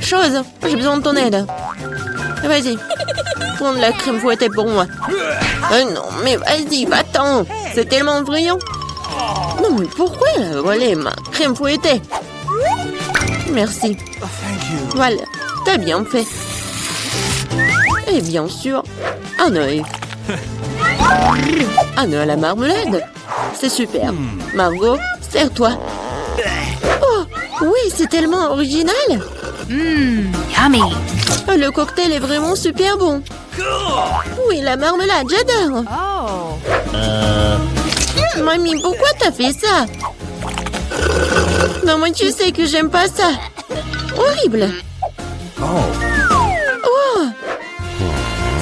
Chose, j'ai besoin de ton aide. Vas-y, prends de la crème fouettée pour moi. Non, mais vas-y, va-t'en. C'est tellement brillant. Non, mais pourquoi elle a volé ma crème fouettée? Merci. Voilà, t'as bien fait. Et bien sûr, un œil. Un œil à la marmelade. C'est super. Margot, sers-toi. Oh, oui, c'est tellement original. Yummy. Le cocktail est vraiment super bon. Oui, la marmelade, j'adore. Mamie, pourquoi t'as fait ça? Non, moi, tu sais que j'aime pas ça. Horrible. Oh,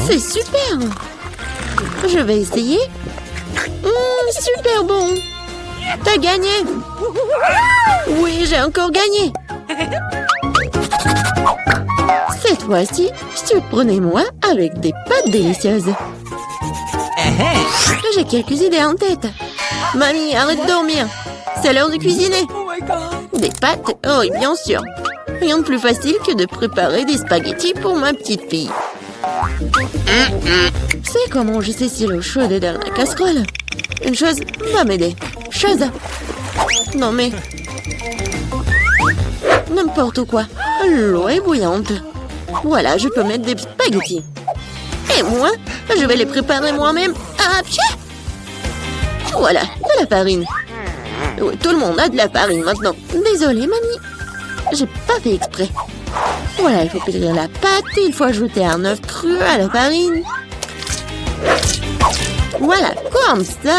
c'est super. Je vais essayer. Super bon. T'as gagné. Oui, j'ai encore gagné. Cette fois-ci, surprenez-moi avec des pâtes délicieuses. J'ai quelques idées en tête. Mamie, arrête de dormir. C'est l'heure de cuisiner. Des pâtes? Oh, oui, bien sûr. Rien de plus facile que de préparer des spaghettis pour ma petite fille. C'est comment je sais si l'eau chaude est dans la casserole? Une chose va m'aider. Chose. Non mais... N'importe quoi. L'eau est bouillante. Voilà, je peux mettre des spaghettis. Et moi, je vais les préparer moi-même. Ah, pchit! Voilà, de la farine. Oui, tout le monde a de la farine maintenant. Désolée, mamie. J'ai pas fait exprès. Voilà, il faut pétrir la pâte et il faut ajouter un œuf cru à la farine. Voilà, comme ça.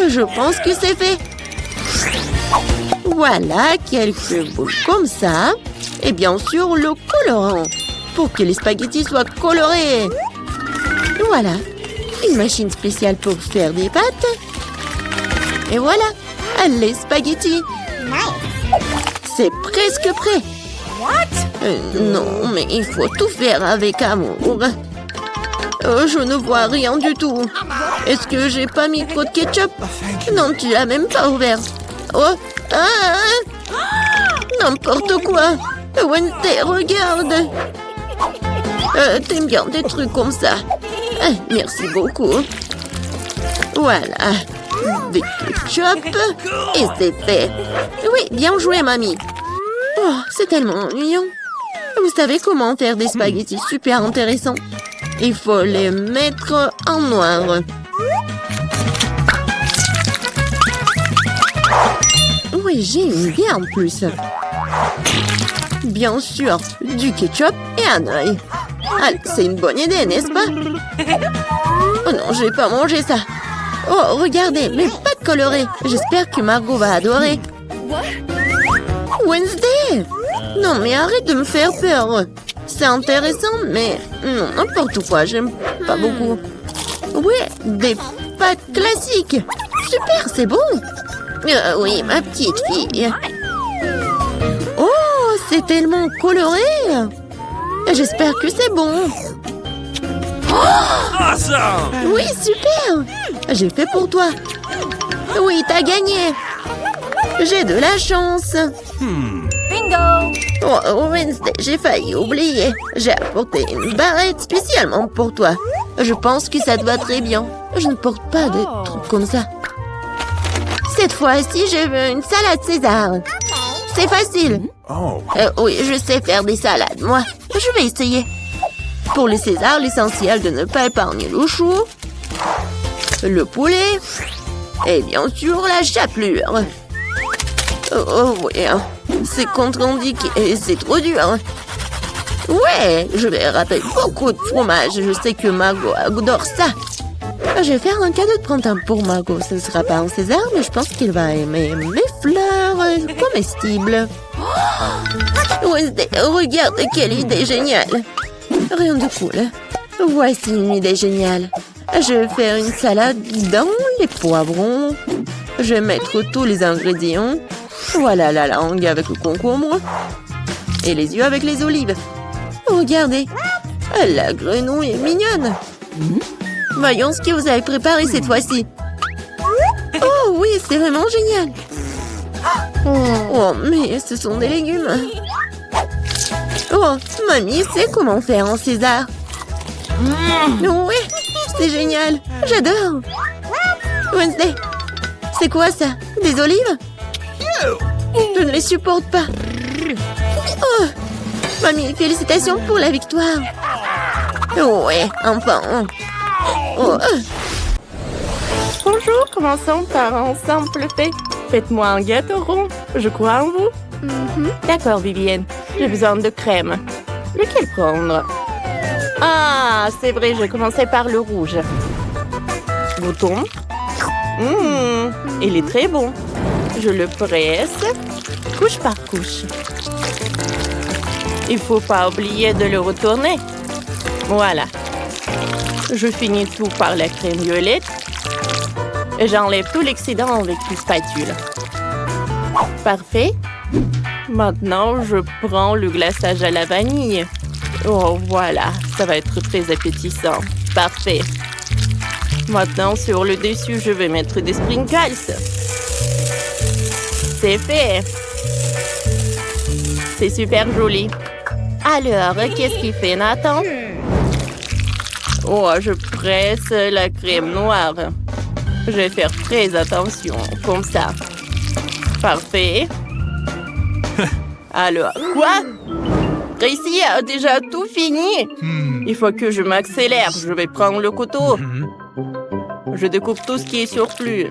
Je pense que c'est fait. Voilà, quelques boules comme ça. Et bien sûr, le colorant. Pour que les spaghettis soient colorés. Voilà, une machine spéciale pour faire des pâtes. Et voilà, les spaghettis. C'est presque prêt. Non, mais il faut tout faire avec amour. Je ne vois rien du tout. Est-ce que j'ai pas mis trop de ketchup? Non, tu l'as même pas ouvert. Oh, n'importe quoi. Wednesday, regarde. T'aimes bien des trucs comme ça. Merci beaucoup. Voilà. Des ketchup. Et c'est fait. Oui, bien joué, mamie. Oh, c'est tellement ennuyant. Vous savez comment faire des spaghettis super intéressants? Il faut les mettre en noir. Oui, j'ai une idée en plus. Bien sûr, du ketchup et un œil. Allez, c'est une bonne idée, n'est-ce pas? Oh non, je vais pas manger ça. Oh, regardez, mes pâtes colorées. J'espère que Margot va adorer. Wednesday! Non, mais arrête de me faire peur. C'est intéressant, mais non, n'importe quoi, j'aime pas beaucoup. Ouais, des pâtes classiques. Super, c'est bon. Oui, ma petite fille. Oh, c'est tellement coloré. J'espère que c'est bon. Oh, oui, super. J'ai fait pour toi. Oui, t'as gagné. J'ai de la chance. Bingo! Oh, Wednesday, j'ai failli oublier. J'ai apporté une barrette spécialement pour toi. Je pense que ça te va très bien. Je ne porte pas de trucs comme ça. Cette fois-ci, je veux une salade César. C'est facile. Oh. Oui, je sais faire des salades, moi. Je vais essayer. Pour le César, l'essentiel de ne pas épargner le chou, le poulet et bien sûr la chapelure. Oh oui, hein. C'est contre-indiqué et c'est trop dur. Ouais, je vais râper beaucoup de fromage. Je sais que Margot adore ça. Je vais faire un cadeau de printemps pour Margot. Ce ne sera pas un César, mais je pense qu'il va aimer mes fleurs comestibles. Wednesday, regarde quelle idée géniale. Rien de cool. Voici une idée géniale. Je vais faire une salade dans les poivrons. Je vais mettre tous les ingrédients. Voilà la langue avec le concombre. Et les yeux avec les olives. Regardez, la grenouille est mignonne. Voyons ce que vous avez préparé cette fois-ci. Oh oui, c'est vraiment génial. Oh, mais ce sont des légumes. Oh, mamie sait comment faire un César. Oui, c'est génial. J'adore. Wednesday, c'est quoi ça? Des olives? Je ne les supporte pas. Oh, mamie, félicitations pour la victoire. Ouais, enfin. Oh. Bonjour, commençons par un simple fait. Faites-moi un gâteau rond. Je crois en vous. D'accord, Vivienne. J'ai besoin de crème. Lequel prendre? Ah, c'est vrai, je commençais par le rouge. Bouton. Il est très bon. Je le presse, couche par couche. Il faut pas oublier de le retourner. Voilà. Je finis tout par la crème violette. Et j'enlève tout l'excédent avec une spatule. Parfait. Maintenant, je prends le glaçage à la vanille. Oh, voilà. Ça va être très appétissant. Parfait. Maintenant, sur le dessus, je vais mettre des sprinkles. C'est fait. C'est super joli. Alors, qu'est-ce qu'il fait, Nathan? Oh, je presse la crème noire. Je vais faire très attention, comme ça. Parfait. Alors, quoi? Tracy a déjà tout fini. Il faut que je m'accélère. Je vais prendre le couteau. Je découpe tout ce qui est surplus.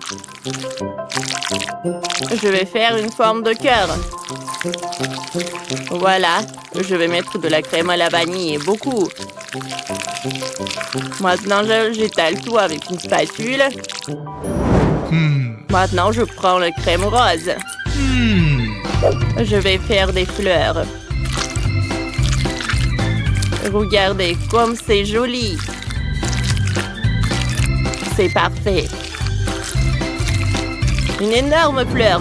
Je vais faire une forme de cœur. Voilà. Je vais mettre de la crème à la vanille, beaucoup. Maintenant, j'étale tout avec une spatule. Maintenant, je prends la crème rose. Je vais faire des fleurs. Regardez comme c'est joli. C'est parfait. Une énorme fleur.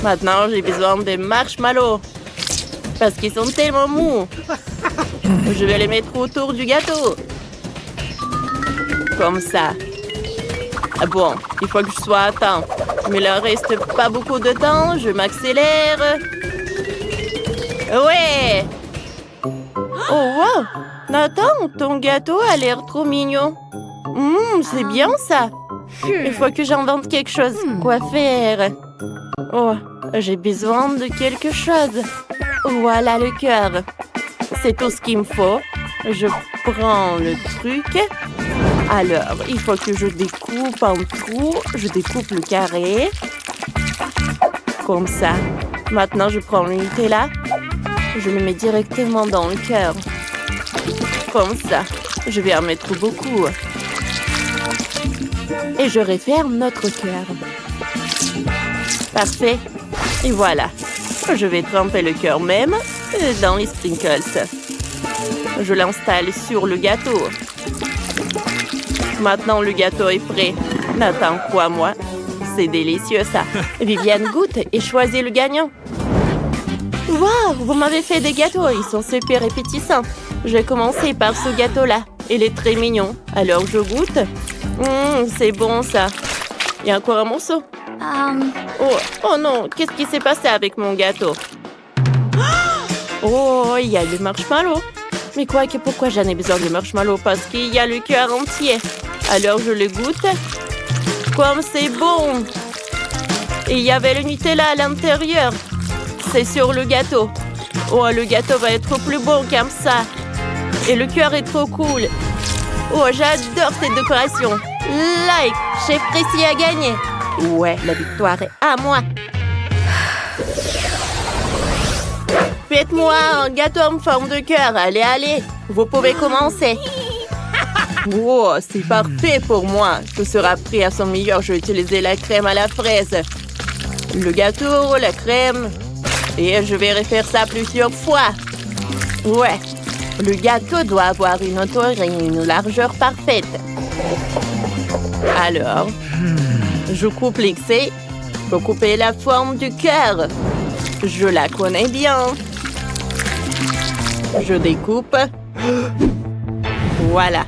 Maintenant, j'ai besoin des marshmallows. Parce qu'ils sont tellement mous. Je vais les mettre autour du gâteau. Comme ça. Bon, il faut que je sois à temps. Mais il ne reste pas beaucoup de temps. Je m'accélère. Ouais! Oh, wow! Nathan, ton gâteau a l'air trop mignon. C'est bien ça. Il faut que j'invente quelque chose. Quoi faire? Oh, j'ai besoin de quelque chose. Voilà le cœur. C'est tout ce qu'il me faut. Je prends le truc. Alors, il faut que je découpe en trous. Je découpe le carré. Comme ça. Maintenant, je prends le Nutella. Je le mets directement dans le cœur. Comme ça. Je vais en mettre beaucoup. Et je referme notre cœur. Parfait. Et voilà. Je vais tremper le cœur même dans les sprinkles. Je l'installe sur le gâteau. Maintenant, le gâteau est prêt. Nathan, crois-moi, c'est délicieux ça. Viviane goûte et choisit le gagnant. Waouh, vous m'avez fait des gâteaux. Ils sont super appétissants. Je vais commencer par ce gâteau-là. Il est très mignon. Alors, je goûte. C'est bon ça. Il y a encore un morceau. Oh non, qu'est-ce qui s'est passé avec mon gâteau? Oh, il y a le marshmallow. Mais pourquoi j'en ai besoin de marshmallow? Parce qu'il y a le cœur entier. Alors je le goûte. Comme c'est bon! Et il y avait le Nutella à l'intérieur. C'est sur le gâteau. Oh, le gâteau va être plus bon comme ça. Et le cœur est trop cool. Oh, j'adore cette décoration. Like, Chef Précis a gagné. Ouais, la victoire est à moi. Faites-moi un gâteau en forme de cœur. Allez, allez. Vous pouvez commencer. Oh, c'est parfait pour moi. Tout sera pris à son meilleur. Je vais utiliser la crème à la fraise. Le gâteau, la crème. Et je vais refaire ça plusieurs fois. Ouais. Le gâteau doit avoir une hauteur et une largeur parfaite. Alors, je coupe l'excès pour couper la forme du cœur. Je la connais bien. Je découpe. Voilà.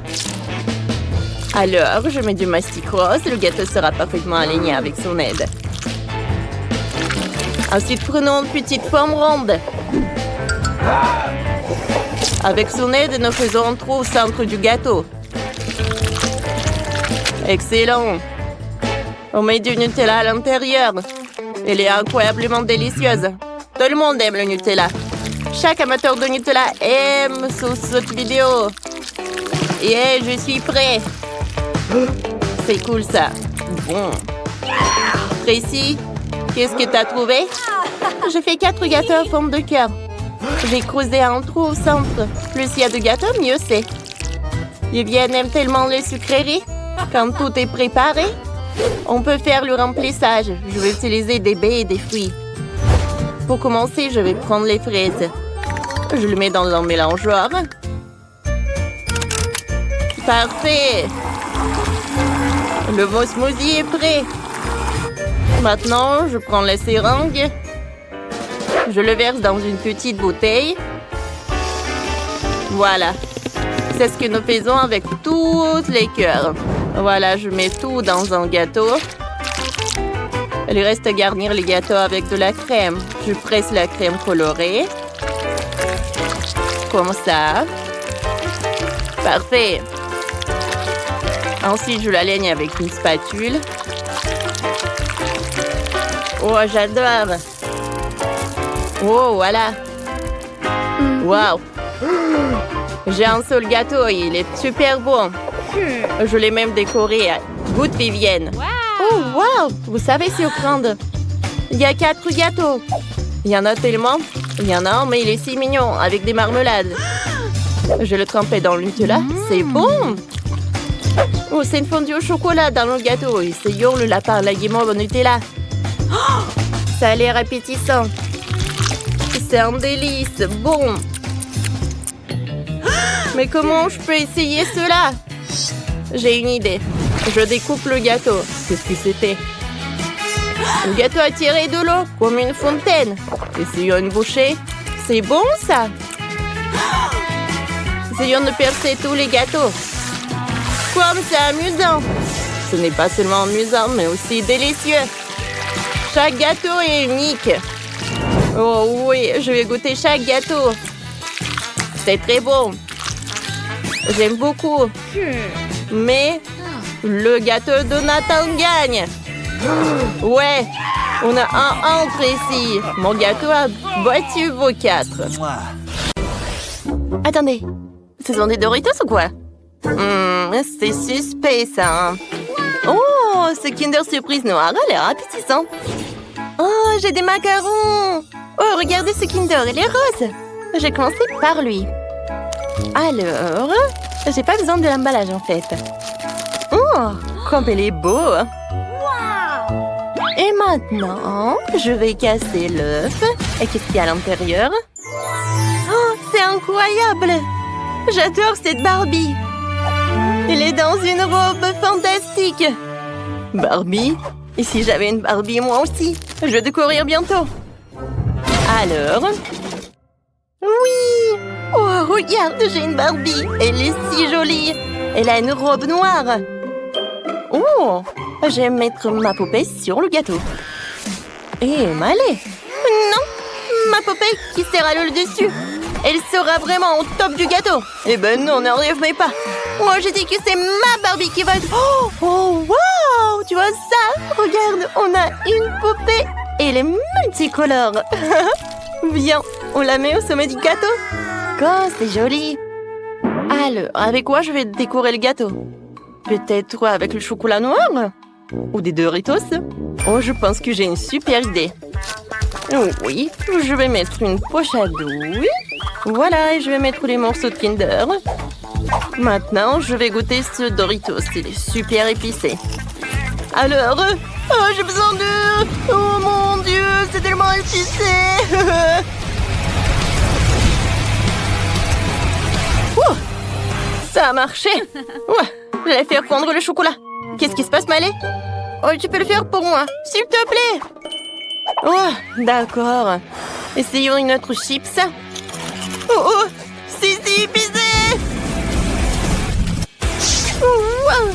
Alors, je mets du mastic rose. Le gâteau sera parfaitement aligné avec son aide. Ensuite, prenons une petite forme ronde. Avec son aide, nous faisons un trou au centre du gâteau. Excellent. On met du Nutella à l'intérieur. Elle est incroyablement délicieuse. Tout le monde aime le Nutella. Chaque amateur de Nutella aime sous cette vidéo. Et je suis prêt. C'est cool ça. Bon. Tracy, qu'est-ce que t'as trouvé? Je fais 4 gâteaux en forme de cœur. J'ai creusé un trou au centre. Plus il y a de gâteaux, mieux c'est. Vivienne aime tellement les sucreries. Quand tout est préparé, on peut faire le remplissage. Je vais utiliser des baies et des fruits. Pour commencer, je vais prendre les fraises. Je le mets dans un mélangeoir. Parfait! Le beau smoothie est prêt. Maintenant, je prends la seringue. Je le verse dans une petite bouteille. Voilà. C'est ce que nous faisons avec tous les cœurs. Voilà, je mets tout dans un gâteau. Il reste à garnir les gâteaux avec de la crème. Je presse la crème colorée. Comme ça. Parfait. Ensuite, je la laigne avec une spatule. Oh, j'adore. Oh, voilà. Wow. J'ai un seul gâteau et il est super bon. Je l'ai même décoré à goût de Vivienne. Oh, wow. Vous savez surprendre. Il y a 4 gâteaux. Il y en a tellement. Il y en a un, mais il est si mignon, avec des marmelades. Je le trempais dans le Nutella. C'est bon. Oh, c'est une fondue au chocolat dans le gâteau. Essayons le lapin à la guimauve au Nutella. Oh, ça a l'air appétissant. C'est un délice. Bon. Mais comment je peux essayer cela? J'ai une idée. Je découpe le gâteau. Qu'est-ce que c'était? Le gâteau a tiré de l'eau, comme une fontaine. Essayons une bouchée. C'est bon, ça? Essayons de percer tous les gâteaux. Comme c'est amusant. Ce n'est pas seulement amusant, mais aussi délicieux. Chaque gâteau est unique. Oh oui, je vais goûter chaque gâteau. C'est très bon. J'aime beaucoup. Mais le gâteau de Nathan gagne. Ouais, on a un entre ici. Mon gâteau a battu vos 4. Attendez, ce sont des Doritos ou quoi? C'est suspect ça. Oh, ce Kinder Surprise noir a l'air appétissant. Oh, j'ai des macarons. Oh, regardez ce Kinder, il est rose. J'ai commencé par lui. Alors, j'ai pas besoin de l'emballage en fait. Oh, comme il est beau. Et maintenant, je vais casser l'œuf. Et qu'est-ce qu'il y a à l'intérieur? Oh, c'est incroyable. J'adore cette Barbie. Elle est dans une robe fantastique. Barbie? Et si j'avais une Barbie moi aussi? Je vais découvrir bientôt. Alors... Oui! Oh, regarde, j'ai une Barbie. Elle est si jolie. Elle a une robe noire. Oh! J'aime mettre ma poupée sur le gâteau. Et m'aller. Non! Ma poupée qui sera le dessus. Elle sera vraiment au top du gâteau. Eh ben non, n'en revenez pas. Moi, j'ai dit que c'est ma Barbie qui va être... Oh, wow! Tu vois ça? Regarde, on a une poupée et elle est multicolore. Viens, on la met au sommet du gâteau. Oh, c'est joli. Alors, avec quoi je vais décorer le gâteau? Peut-être avec le chocolat noir? Ou des Doritos? Oh, je pense que j'ai une super idée. Oui, je vais mettre une poche à douille. Voilà, et je vais mettre les morceaux de Kinder. Maintenant, je vais goûter ce Doritos. Il est super épicé. Alors, oh, j'ai besoin de... Oh mon Dieu, c'est tellement épicé. Ouh, ça a marché. Ouais, je vais faire fondre le chocolat. Qu'est-ce qui se passe, Malé? Oh, tu peux le faire pour moi, s'il te plaît. Oh, d'accord. Essayons une autre chips. Oh, c'est épicé. Wow.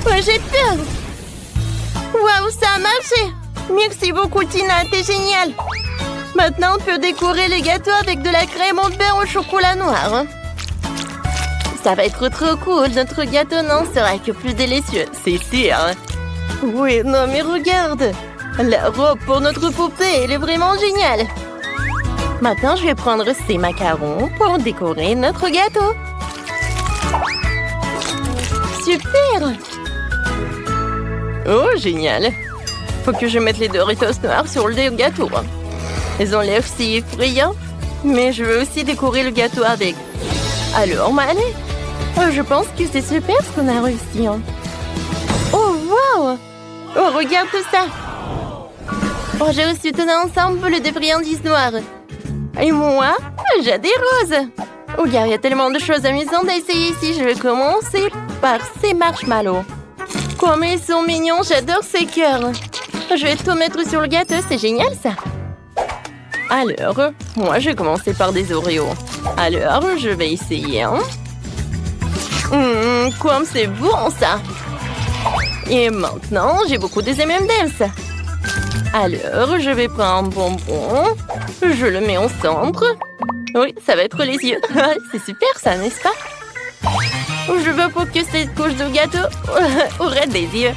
Ouais, j'ai peur. Waouh, ça a marché. Merci beaucoup, Tina, t'es géniale. Maintenant, on peut décorer les gâteaux avec de la crème au beurre au chocolat noir. Ça va être trop cool. Notre gâteau n'en sera que plus délicieux, c'est sûr. Oui, non, mais regarde. La robe pour notre poupée, elle est vraiment géniale. Maintenant, je vais prendre ces macarons pour décorer notre gâteau. Super! Oh, génial! Faut que je mette les Doritos noirs sur le gâteau. Ils ont l'air si effrayants, mais je veux aussi décorer le gâteau avec. Alors, Malé, je pense que c'est super ce qu'on a réussi. Oh, wow! Oh, regarde tout ça! Oh, j'ai aussi tenu ensemble de friandises noires. Et moi, j'ai des roses. Oh, il y a tellement de choses amusantes à essayer ici. Je vais commencer par ces marshmallows. Comme ils sont mignons, j'adore ces cœurs. Je vais tout mettre sur le gâteau, c'est génial ça. Alors, moi je vais commencer par des Oreos. Alors, je vais essayer. Comme c'est bon ça. Et maintenant, j'ai beaucoup des M&M's. Alors, je vais prendre un bonbon. Je le mets au centre. Oui, ça va être les yeux. C'est super ça, n'est-ce pas? Je veux pas que cette couche de gâteau aurait des yeux.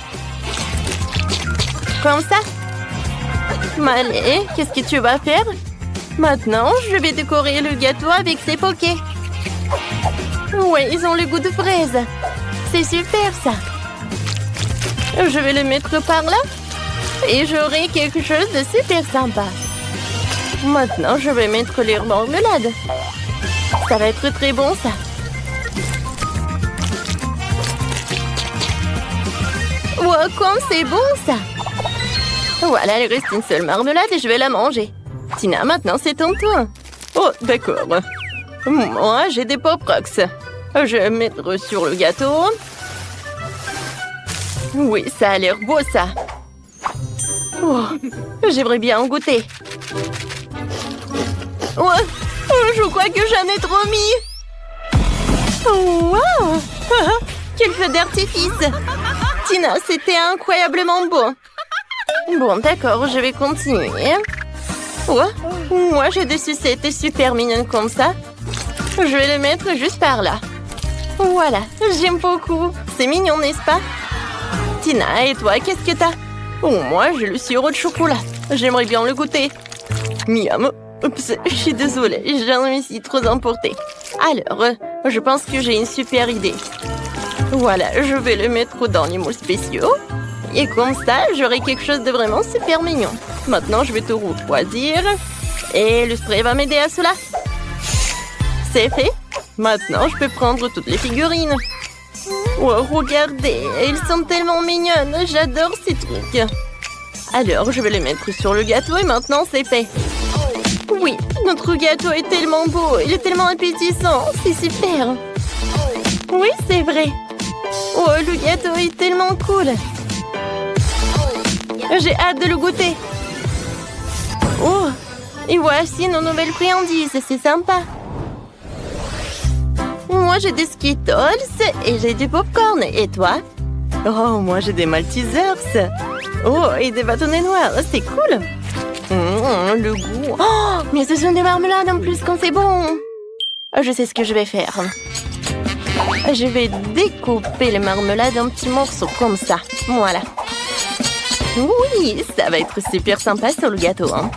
Comme ça. Malé, qu'est-ce que tu vas faire? Maintenant, je vais décorer le gâteau avec ces pokés. Oui, ils ont le goût de fraise. C'est super ça. Je vais le mettre par là. Et j'aurai quelque chose de super sympa. Maintenant, je vais mettre les marmelades. Ça va être très bon, ça. Wow, comme c'est bon, ça. Voilà, il reste une seule marmelade et je vais la manger. Tina, maintenant, c'est ton tour. Oh, d'accord. Moi, j'ai des Pop Rocks. Je vais mettre sur le gâteau. Oui, ça a l'air beau, ça. Oh, j'aimerais bien en goûter. Oh, je crois que j'en ai trop mis. Oh, wow. Quel feu d'artifice. Tina, c'était incroyablement beau. Bon, d'accord, je vais continuer. Oh, moi, j'ai des sucettes super mignonnes comme ça. Je vais les mettre juste par là. Voilà, j'aime beaucoup. C'est mignon, n'est-ce pas? Tina, et toi, qu'est-ce que t'as? Oh, moi, j'ai le sirop de chocolat. J'aimerais bien le goûter. Miam. Oups, je suis désolée, j'en me suis trop emportée. Alors, je pense que j'ai une super idée. Voilà, je vais le mettre dans les moules spéciaux. Et comme ça, j'aurai quelque chose de vraiment super mignon. Maintenant, je vais tout refroidir. Et le spray va m'aider à cela. C'est fait. Maintenant, je peux prendre toutes les figurines. Oh, regardez, elles sont tellement mignonnes. J'adore ces trucs. Alors, je vais les mettre sur le gâteau et maintenant, c'est fait. Oui, notre gâteau est tellement beau. Il est tellement appétissant. C'est super. Oui, c'est vrai. Oh, le gâteau est tellement cool. J'ai hâte de le goûter. Oh, et voici nos nouvelles friandises. C'est sympa. Moi, j'ai des Skittles et j'ai du popcorn. Et toi? Oh, moi, j'ai des Maltesers. Oh, et des bâtonnets noirs. C'est cool. Le goût. Oh, mais ce sont des marmelades en plus quand c'est bon. Je sais ce que je vais faire. Je vais découper le marmelade en petits morceaux comme ça. Voilà. Oui, ça va être super sympa sur le gâteau. Hein.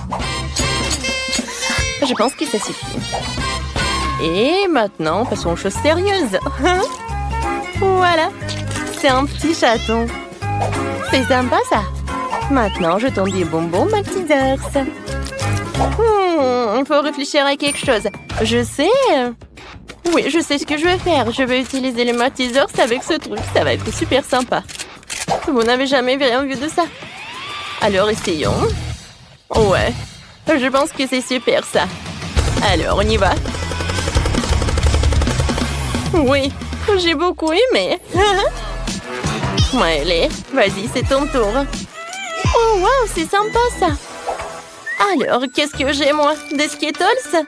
Je pense que ça suffit. Et maintenant, passons aux choses sérieuses. Voilà. C'est un petit chaton. C'est sympa, ça. Maintenant, je tends des bonbons, ma petite Urs. Il faut réfléchir à quelque chose. Je sais. Oui, je sais ce que je vais faire. Je vais utiliser les Maltesers avec ce truc. Ça va être super sympa. Vous n'avez jamais rien vu de ça. Alors, essayons. Ouais. Je pense que c'est super, ça. Alors, on y va. Oui, j'ai beaucoup aimé. Allez, vas-y, c'est ton tour. Oh, wow, c'est sympa, ça. Alors, qu'est-ce que j'ai, moi? Des Skittles?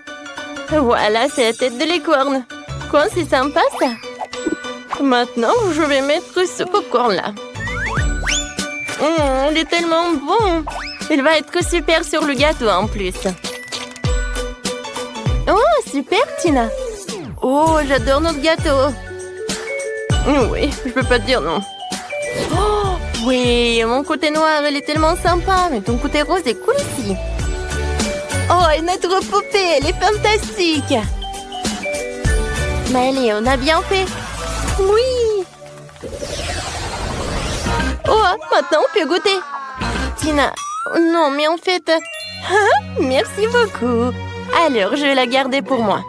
Voilà, c'est la tête de licorne. Quoi, c'est sympa, ça? Maintenant, je vais mettre ce popcorn-là. Il est tellement bon. Il va être super sur le gâteau, en plus. Oh, super, Tina. Oh, j'adore notre gâteau. Oui, je peux pas te dire non. Oh, oui, mon côté noir, il est tellement sympa. Mais ton côté rose est cool aussi. Oh, et notre poupée, elle est fantastique. Mais allez, on a bien fait. Oui. Oh, maintenant on peut goûter. Tina, non, mais en fait... merci beaucoup. Alors, je vais la garder pour moi.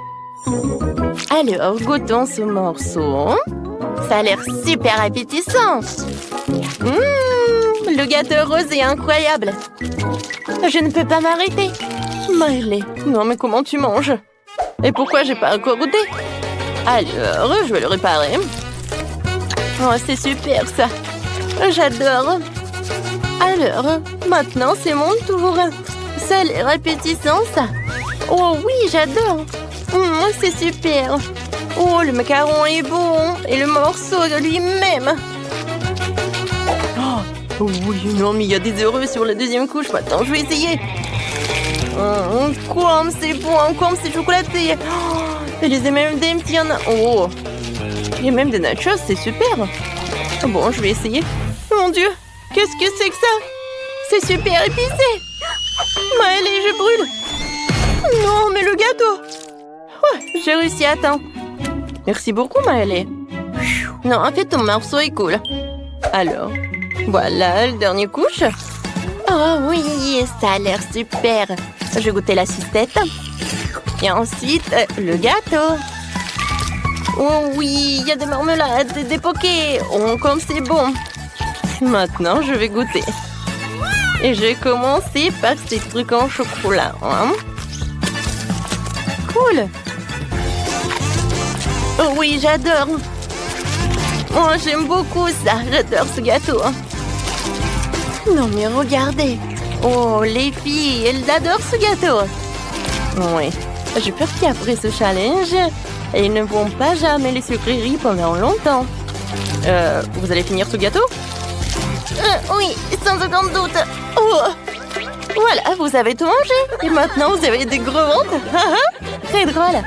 Alors, goûtons ce morceau. Ça a l'air super appétissant. Le gâteau rose est incroyable. Je ne peux pas m'arrêter. Miley, non mais comment tu manges? Et pourquoi j'ai pas encore goûté? Alors, je vais le réparer. Oh, c'est super ça. J'adore. Alors, maintenant c'est mon tour. Ça a l'air appétissant ça. Oh oui, j'adore. C'est super. Oh, le macaron est bon. Et le morceau de lui-même. Oh oui, non, mais il y a des heureux sur la deuxième couche. Maintenant, je vais essayer. Comme c'est bon, comme c'est chocolaté. Et les M&M's, il y en a. Oh, il y a même des nachos, c'est super. Bon, je vais essayer. Mon Dieu, qu'est-ce que c'est que ça? C'est super épicé. Allez, je brûle. Non, mais le gâteau. Ouais, j'ai réussi à temps. Merci beaucoup, Maëlé. Non, en fait, ton morceau est cool. Alors, voilà, le dernier couche. Oh oui, ça a l'air super. Je vais goûter la sucette. Et ensuite, le gâteau. Oh oui, il y a des marmelades, des pokés. Oh, comme c'est bon. Maintenant, je vais goûter. Et je vais commencer par ces trucs en chocolat. Hein? Cool. Oh oui, j'adore. Oh, j'aime beaucoup ça. J'adore ce gâteau. Non, mais regardez. Oh, les filles, elles adorent ce gâteau. Oui. J'ai peur qu'après ce challenge, elles ne vont pas jamais les sucreries pendant longtemps. Vous allez finir ce gâteau? Oui, sans aucun doute. Oh. Voilà, vous avez tout mangé. Et maintenant, vous avez des gros ventres. Très drôle.